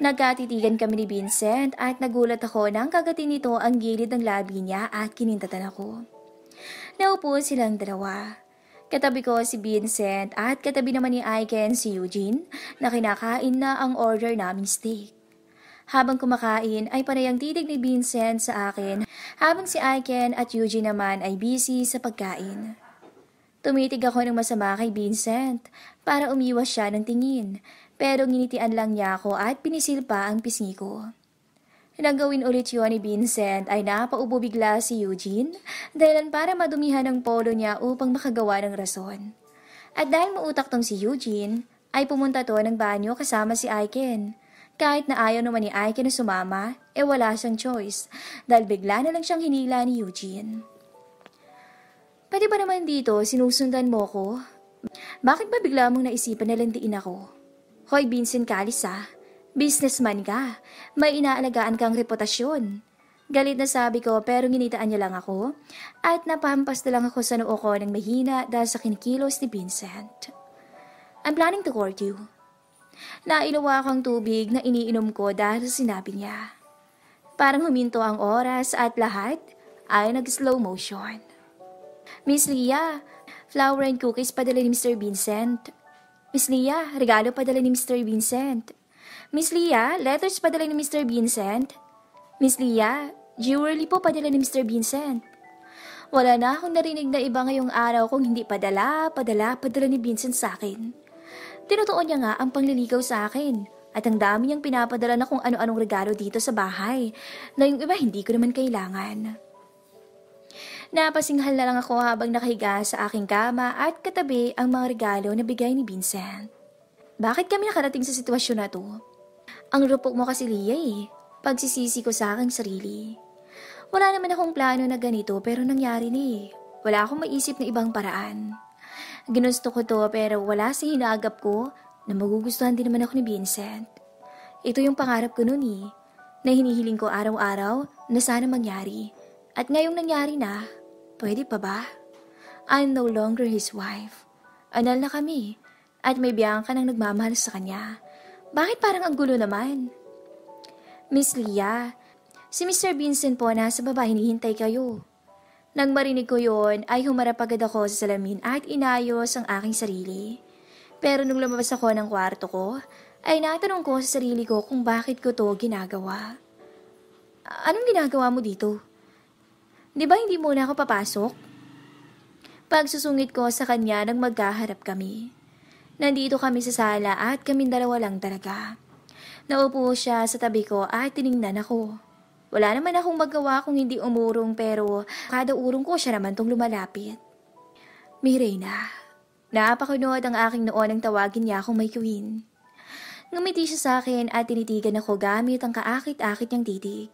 Nagkatitigan kami ni Vincent at nagulat ako nang kagatin nito ang gilid ng labi niya at kinintatan ako. Naupo silang dalawa. Katabi ko si Vincent at katabi naman ni Aiken si Eugene na kinakain na ang order naming steak. Habang kumakain ay panay ang titig ni Vincent sa akin habang si Aiken at Eugene naman ay busy sa pagkain. Tumitig ako ng masama kay Vincent para umiwas siya ng tingin pero nginitian lang niya ako at pinisil pa ang pisngi ko. Nang gawin ulit yun ni Vincent ay napaubo bigla si Eugene dahilan para madumihan ang polo niya upang makagawa ng rason. At dahil mautak tong si Eugene ay pumunta to ng banyo kasama si Aiken. Kahit na ayaw naman ni Aiken na sumama, wala siyang choice dahil bigla na lang siyang hinila ni Eugene. Pwede ba naman dito sinusundan mo ko? Bakit ba bigla mong naisipan na landiin ako? Hoy Vincent Calisa, businessman ka, may inaalagaan kang reputasyon. Galit na sabi ko pero nginitaan niya lang ako at napahampas na lang ako sa noo ko ng mahina dahil sa kinikilos ni Vincent. I'm planning to court you. Nailawa kang tubig na iniinom ko dahil sa sinabi niya. Parang huminto ang oras at lahat ay nag-slow motion. Miss Leah, flower and cookies padala ni Mr. Vincent. Miss Leah, regalo padala ni Mr. Vincent. Miss Leah, letters padala ni Mr. Vincent. Miss Leah, jewelry po padala ni Mr. Vincent. Wala na akong narinig na iba ngayong araw kung hindi padala ni Vincent sa akin. Tinutuon niya nga ang pangliligaw sa akin at ang dami niyang pinapadala na kung ano-anong regalo dito sa bahay na yung iba hindi ko naman kailangan. Napasinghal na lang ako habang nakahiga sa aking kama at katabi ang mga regalo na bigay ni Vincent. Bakit kami nakarating sa sitwasyon na to? Ang rupok mo kasi Leah pagsisisi ko sa aking sarili. Wala naman akong plano na ganito pero nangyari ni. Wala akong maisip na ibang paraan. Ginusto ko to pero wala sa hinagap ko na magugustuhan din naman ako ni Vincent. Ito yung pangarap ko noon na hinihiling ko araw-araw na sana mangyari. At ngayong nangyari na, pwede pa ba? I'm no longer his wife. Anal na kami at may biyangka nang nagmamahal sa kanya. Bakit parang ang gulo naman? Miss Leah, si Mr. Vincent po nasa baba hinihintay kayo. Nang marinig ko yon ay humarap agad ako sa salamin at inayos ang aking sarili. Pero nung lumabas ako ng kwarto ko, ay natanong ko sa sarili ko kung bakit ko to ginagawa. Anong ginagawa mo dito? Di ba hindi muna ako papasok? Pagsusungit ko sa kanya nang magkaharap kami. Nandito kami sa sala at kaming dalawa lang talaga. Naupo siya sa tabi ko at tiningnan ako. Wala naman akong magawa kung hindi umurong pero kada urong ko siya naman tong lumalapit. Mirena, napakunod ang aking noon nang tawagin niya akong may queen. Ngumiti siya sa akin at tinitigan ako gamit ang kaakit-akit niyang titig.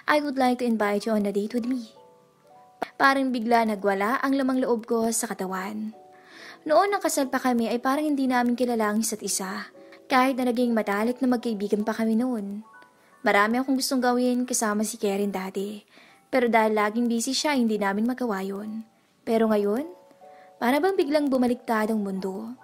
I would like to invite you on a date with me. Parang bigla nagwala ang lamang loob ko sa katawan. Noon nang kasal pa kami ay parang hindi namin kilala ang isa't isa. Kahit na naging matalik na magkaibigan pa kami noon. Marami akong gustong gawin kasama si Karen dati. Pero dahil laging busy siya, hindi namin magawa yun. Pero ngayon, para bang biglang bumaliktad ang mundo.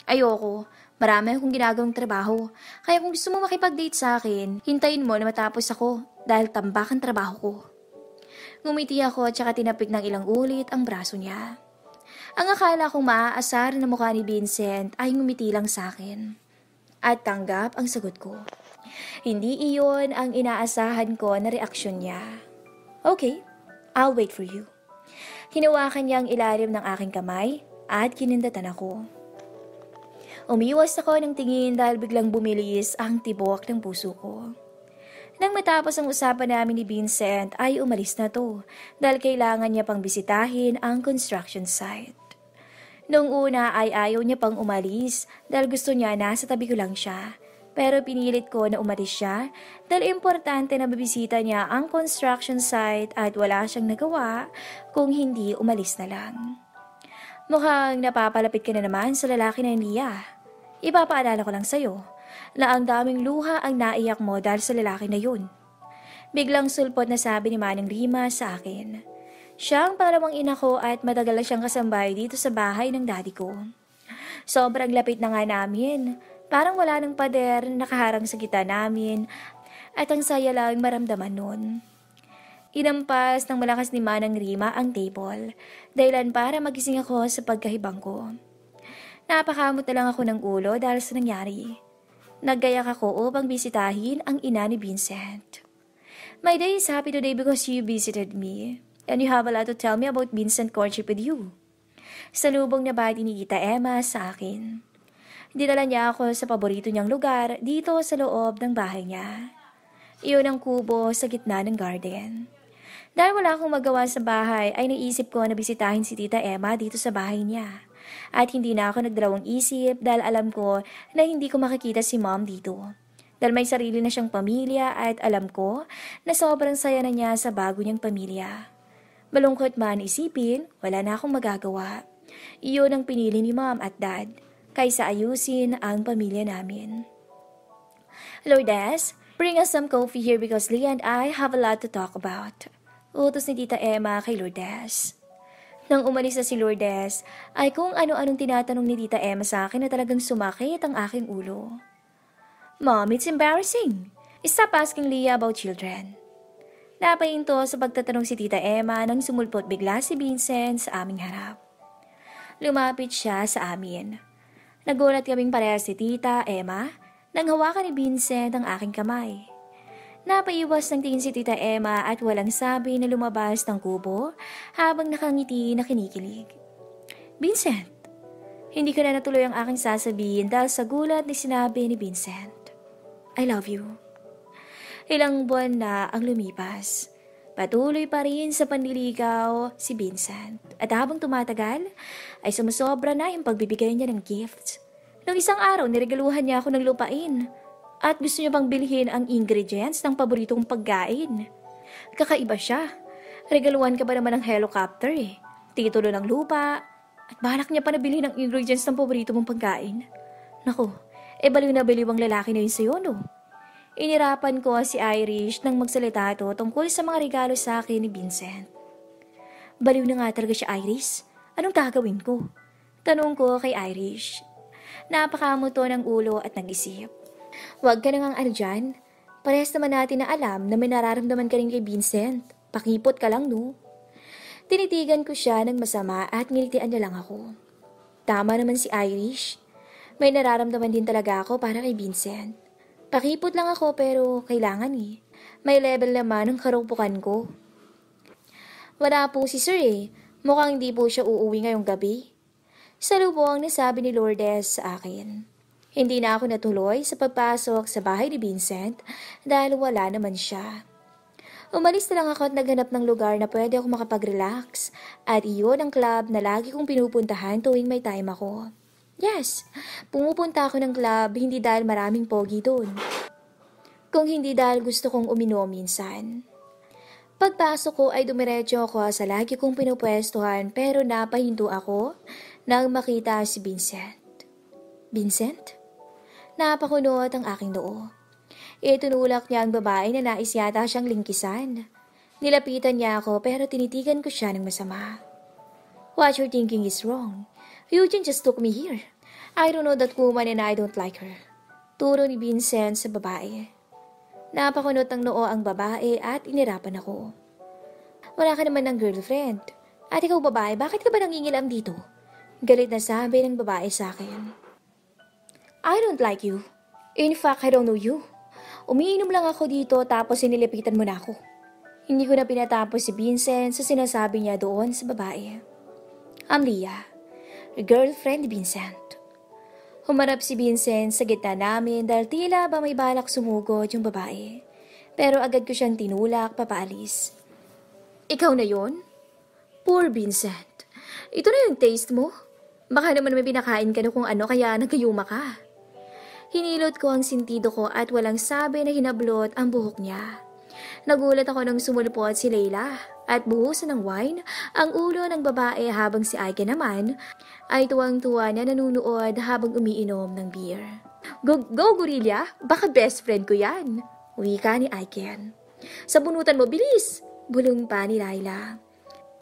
Ayoko, marami akong ginagawang trabaho. Kaya kung gusto mo makipag-date sa akin, hintayin mo na matapos ako dahil tambak ang trabaho ko. Ngumiti ako at saka tinapik ng ilang ulit ang braso niya. Ang akala kong maaasar na mukha ni Vincent ay ngumiti lang sa akin. At tanggap ang sagot ko. Hindi iyon ang inaasahan ko na reaksyon niya. Okay, I'll wait for you. Hinawakan niya ang ilalim ng aking kamay at kinindatan ako. Umiwas ako ng tingin dahil biglang bumilis ang tibok ng puso ko. Nang matapos ang usapan namin ni Vincent ay umalis na to dahil kailangan niya pang bisitahin ang construction site. Noong una ay ayaw niya pang umalis dahil gusto niya nasa tabi ko lang siya. Pero pinilit ko na umalis siya dahil importante na babisita niya ang construction site at wala siyang nagawa kung hindi umalis na lang. Mukhang napapalapit ka na naman sa lalaki na Leah. Ipapaalala ko lang sa'yo na ang daming luha ang naiyak mo dahil sa lalaki na yun. Biglang sulpot na sabi ni Manang Rima sa akin. Siya ang pangalawang ina ko at matagal na siyang kasambay dito sa bahay ng daddy ko. Sobrang lapit na nga namin. Parang wala ng pader na nakaharang sa gitna namin at ang saya lang maramdaman nun. Inampas ng malakas ni Manang Rima ang table, dahilan para magising ako sa pagkahibang ko. Napakamot na lang ako ng ulo dahil sa nangyari. Naggayak ako upang bisitahin ang ina ni Vincent. My day is happy today because you visited me, and you have a lot to tell me about Vincent courtship with you. Salubong na bati ni Tita Emma sa akin. Dinala niya ako sa paborito niyang lugar dito sa loob ng bahay niya. Iyon ang kubo sa gitna ng garden. Dahil wala akong magawa sa bahay ay naisip ko na bisitahin si Tita Emma dito sa bahay niya. At hindi na ako nagdalawang isip dahil alam ko na hindi ko makikita si Mom dito. Dahil may sarili na siyang pamilya at alam ko na sobrang saya na niya sa bago niyang pamilya. Malungkot man isipin, wala na akong magagawa. Iyon ang pinili ni Mom at Dad, kaysa ayusin ang pamilya namin. Lourdes, bring us some coffee here because Leah and I have a lot to talk about. Utos ni Tita Emma kay Lourdes. Nang umalis na si Lourdes, ay kung ano-anong tinatanong ni Tita Emma sa akin na talagang sumakit ang aking ulo. Mom, it's embarrassing. Stop asking Leah about children. Napahinto sa pagtatanong si Tita Emma nang sumulpot bigla si Vincent sa aming harap. Lumapit siya sa amin. Nagulat kaming parehas si Tita Emma nang hawakan ni Vincent ang aking kamay. Napaiwas ng tingin si Tita Emma at walang sabi na lumabas ng kubo habang nakangiti na kinikilig. Vincent, hindi ko na natuloy ang aking sasabihin dahil sa gulat ni sinabi ni Vincent. I love you. Ilang buwan na ang lumipas. Patuloy pa rin sa panliligaw si Vincent. At habang tumatagal, ay sumusobra na yung pagbibigay niya ng gifts. Nung isang araw, niregaluhan niya ako ng lupain. At gusto niya pang bilhin ang ingredients ng paboritong pagkain. Kakaiba siya. Regaluhan ka ba naman ng helicopter eh. Titulo ng lupa. At balak niya pa na bilhin ang ingredients ng paborito mong pagkain. Naku, baliw na baliw ang lalaki na yun sa'yo, no? Inirapan ko si Irish nang magsalita ito tungkol sa mga regalo sa akin ni Vincent. Baliw na nga talaga si Irish. Anong gagawin ko? Tanong ko kay Irish. Napakamuto ng ulo at nag-isip. Huwag ka nang ano dyan. Parehas naman natin na alam na may nararamdaman ka rin kay Vincent. Pakipot ka lang, no? Tinitigan ko siya ng masama at ngilitian niya lang ako. Tama naman si Irish. May nararamdaman din talaga ako para kay Vincent. Pakipot lang ako pero kailangan eh. May level naman ng karupukan ko. Wala po si Sir eh. Mukhang hindi po siya uuwi ngayong gabi. Salubong na sabi ni Lourdes sa akin. Hindi na ako natuloy sa pagpasok sa bahay ni Vincent dahil wala naman siya. Umalis na lang ako at naghanap ng lugar na pwede ako makapag-relax at iyon ang club na lagi kong pinupuntahan tuwing may time ako. Yes, pumupunta ako ng club hindi dahil maraming pogi doon. Kung hindi dahil gusto kong uminom minsan. Pagpasok ko ay dumiretso ako sa lagi kong pinupwestuhan pero napahinto ako nang makita si Vincent. Vincent? Napakunot ang aking noo. Itunulak niya ang babae na nais yata siyang lingkisan. Nilapitan niya ako pero tinitigan ko siya ng masama. What you're thinking is wrong. Eugene just took me here. I don't know that woman and I don't like her. Turo ni Vincent sa babae. Napakunot ng noo ang babae at inirapan ako. Wala ka naman ng girlfriend. At ikaw babae, bakit ka ba nangingilam dito? Galit na sabi ng babae sa akin. I don't like you. In fact, I don't know you. Umiinom lang ako dito tapos sinilipitan mo na ako. Hindi ko na pinatapos si Vincent sa sinasabi niya doon sa babae. Leah. Girlfriend ni Vincent. Humarap si Vincent sa gitna namin dahil tila ba may balak sumugod yung babae. Pero agad ko siyang tinulak papaalis. Ikaw na yon? Poor Vincent. Ito na yung taste mo? Baka naman may pinakain ka na kung ano kaya nagkayuma ka. Hinilot ko ang sintido ko at walang sabi na hinablot ang buhok niya. Nagulat ako nang sumulpot si Leila at buhusan ng wine ang ulo ng babae habang si Aike naman ay tuwang-tuwa na nanunood habang umiinom ng beer. Go, gorilla! Baka best friend ko yan! Wika ni Aiken. Sa bunutan mo, bilis! Bulong pa ni Laila.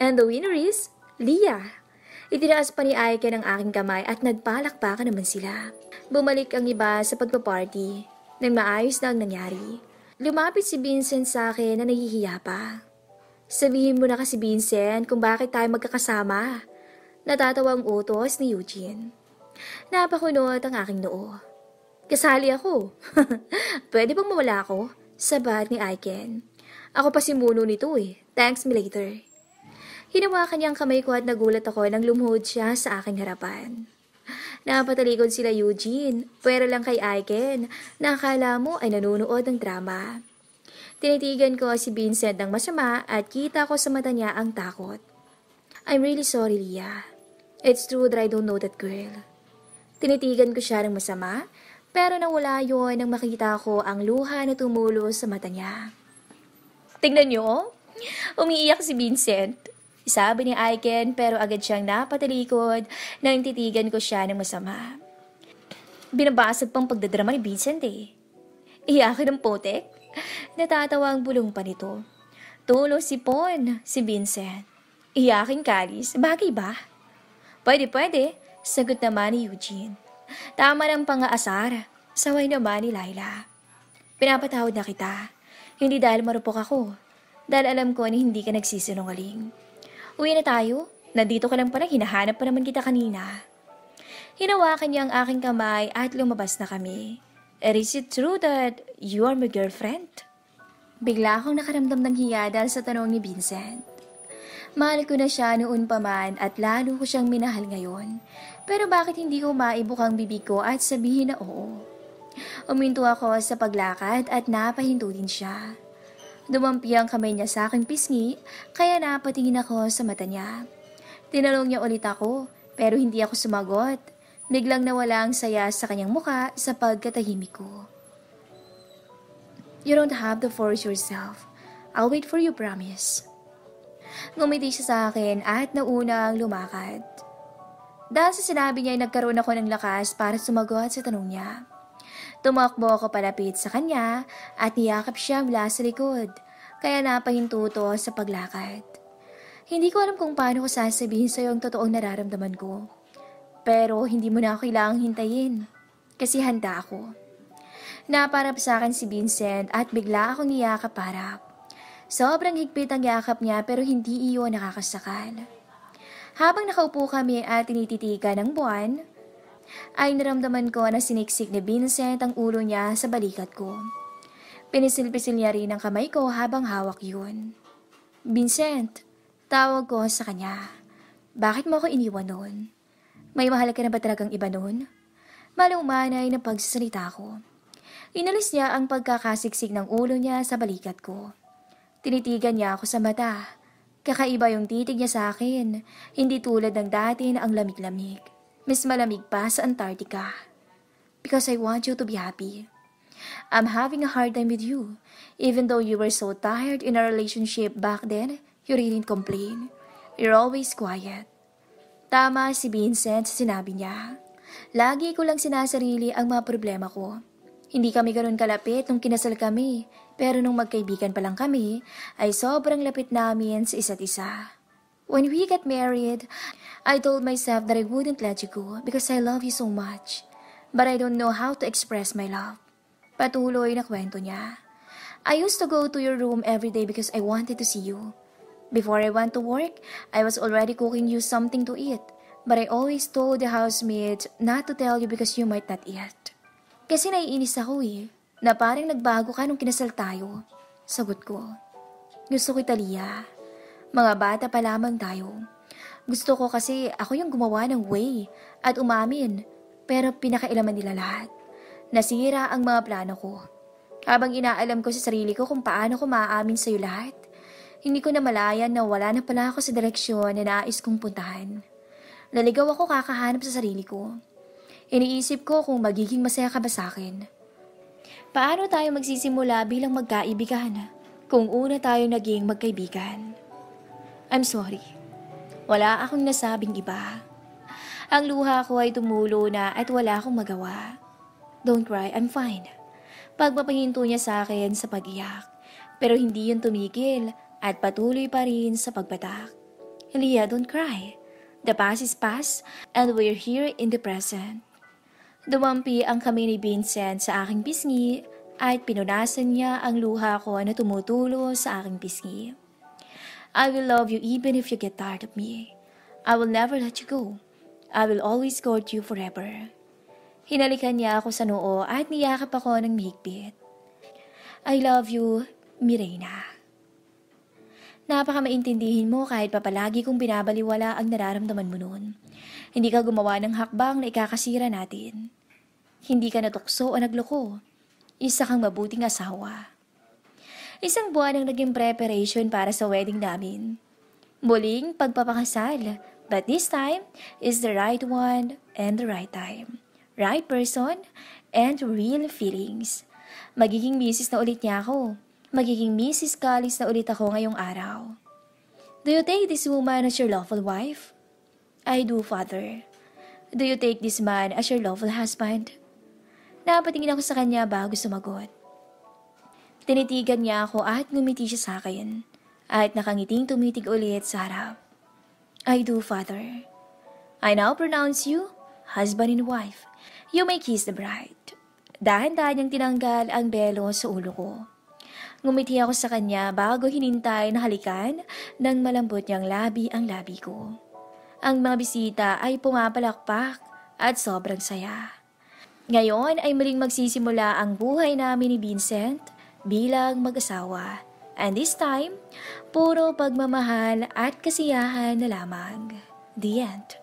And the winner is Leah. Itinaas pa ni Aiken ang aking kamay at nagpalakpakan naman sila. Bumalik ang iba sa pagpaparty nang maayos na ang nangyari. Lumapit si Vincent sa akin na nahihiya pa. Sabihin mo na kasi Vincent kung bakit tayo magkakasama. Natatawa ang utos ni Eugene. Napakunot ang aking noo. Kasali ako. Pwede bang mawala ako? Sabat ni Aiken. Ako pa si Muno nito eh. Thanks me later. Hinawakan niya ang kamay ko at nagulat ako nang lumuhod siya sa aking harapan. Napatalikod sila Eugene, pero lang kay Aiken, na akala mo ay nanonood ng drama. Tinitigan ko si Vincent ng masama at kita ko sa mata niya ang takot. I'm really sorry, Leah. It's true that I don't know that girl. Tinitigan ko siya ng masama, pero nawala yon nang makita ko ang luha na tumulo sa mata niya. Tingnan niyo, umiiyak si Vincent. Sabi ni Aiken pero agad siyang napatalikod nang titigan ko siya ng masama. Binabasag pang pagdadrama ni Vincent eh. Iyakin ng potek? Natatawa ang bulong pa nito. Tulo si Pon, si Vincent. Iyakin kalis, bagay ba? Pwede, sagot naman ni Eugene. Tama ng pang-aasar, saway naman ni Laila. Pinapatawad na kita, hindi dahil marupok ako, dahil alam ko na hindi ka nagsisinungaling. Uwi na tayo. Nandito ka lang pala, hinahanap pa naman kita kanina. Hinawakan niya ang aking kamay at lumabas na kami. Is it true that you are my girlfriend? Bigla akong nakaramdam ng hiya dahil sa tanong ni Vincent. Mahal ko na siya noon pa man at lalo ko siyang minahal ngayon. Pero bakit hindi ko maibukang bibig ko at sabihin na oo? Uminto ako sa paglakad at napahinto din siya. Dumampi ang kamay niya sa aking pisngi, kaya napatingin ako sa mata niya. Tinanong niya ulit ako, pero hindi ako sumagot. Biglang nawala ang saya sa kanyang muka sa pagkatahimik ko. You don't have to force yourself. I'll wait for you, promise. Ngumiti siya sa akin at naunang lumakad. Dahil sa sinabi niya ay nagkaroon ako ng lakas para sumagot sa tanong niya. Tumakbo ako palapit sa kanya at niyakap siya mula sa likod, kaya napahinto to sa paglakad. Hindi ko alam kung paano ko sasabihin sa'yo ang totoong nararamdaman ko. Pero hindi mo na ako kailangang hintayin, kasi handa ako. Naparap sa akin si Vincent at bigla akong niyakap-harap. Sobrang higpit ang yakap niya pero hindi iyon nakakasakal. Habang nakaupo kami at tinititigan ng buwan, ay naramdaman ko na siniksik ni Vincent ang ulo niya sa balikat ko. Pinisil-pisil niya rin ang kamay ko habang hawak yun. Vincent, tawag ko sa kanya. Bakit mo ako iniwan noon? May mahal ka na ba talagang iba noon? Malumanay na pagsasalita ko. Inalis niya ang pagkakasiksik ng ulo niya sa balikat ko. Tinitigan niya ako sa mata. Kakaiba yung titig niya sa akin, hindi tulad ng dati na ang lamig-lamig. Mas malamig pa sa Antarctica. Because I want you to be happy. I'm having a hard time with you. Even though you were so tired in our relationship back then, you didn't complain. You're always quiet. Tama si Vincent sa sinabi niya. Lagi ko lang sinasarili ang mga problema ko. Hindi kami ganoon kalapit nung kinasal kami, pero nung magkaibigan pa lang kami, ay sobrang lapit namin sa isa't isa. When we got married, I told myself that I wouldn't let you go because I love you so much. But I don't know how to express my love. Patuloy na kwento niya. I used to go to your room every day because I wanted to see you. Before I went to work, I was already cooking you something to eat. But I always told the housemaid not to tell you because you might not eat. Kasi naiinis ako na parang nagbago ka nung kinasal tayo. Sagot ko. Gusto ko Italia. Mga bata pa lamang tayo. Gusto ko kasi ako yung gumawa ng way at umamin, pero pinakailaman nila lahat. Nasira ang mga plano ko. Habang inaalam ko sa sarili ko kung paano ko maaamin sa'yo lahat, hindi ko na malayan na wala na pala ako sa direksyon na nais kong puntahan. Naligaw ako kakahanap sa sarili ko. Iniisip ko kung magiging masaya ka ba sa akin. Paano tayo magsisimula bilang magkaibigan kung una tayo naging magkaibigan? I'm sorry. Wala akong nasabing iba. Ang luha ko ay tumulo na at wala akong magawa. Don't cry, I'm fine. Pagpapahinto niya sa akin sa pag-iyak. Pero hindi yun tumigil at patuloy pa rin sa pagbatak. Leah, don't cry. The past is past and we're here in the present. Dumampi ang kamay ni Vincent sa aking pisngi at pinunasan niya ang luha ko na tumutulo sa aking pisngi. I will love you even if you get tired of me. I will never let you go. I will always guard you forever. Hinalikan niya ako sa noo at niyakap ako ng mahigpit. I love you, Mirena. Napaka-maintindihin mo kahit papalagi kong binabaliwala ang nararamdaman mo noon. Hindi ka gumawa ng hakbang na ikakasira natin. Hindi ka natukso o nagloko. Isa kang mabuting asawa. Isang buwan ang naging preparation para sa wedding namin. Muling pagpapakasal, but this time is the right one and the right time. Right person and real feelings. Magiging misis na ulit niya ako. Magiging Mrs. Callis na ulit ako ngayong araw. Do you take this woman as your lawful wife? I do, Father. Do you take this man as your lawful husband? Napatingin ako sa kanya bago sumagot. Tinitigan niya ako at ngumiti siya sa akin. At nakangiting tumitig ulit sa harap. I do, Father. I now pronounce you husband and wife. You may kiss the bride. Dahan-dahan niyang tinanggal ang belo sa ulo ko. Ngumiti ako sa kanya bago hinintay na halikan ng malambot niyang labi ang labi ko. Ang mga bisita ay pumapalakpak at sobrang saya. Ngayon ay muling magsisimula ang buhay namin ni Vincent bilang mag-asawa. And this time, puro pagmamahal at kasiyahan na lamang. The end.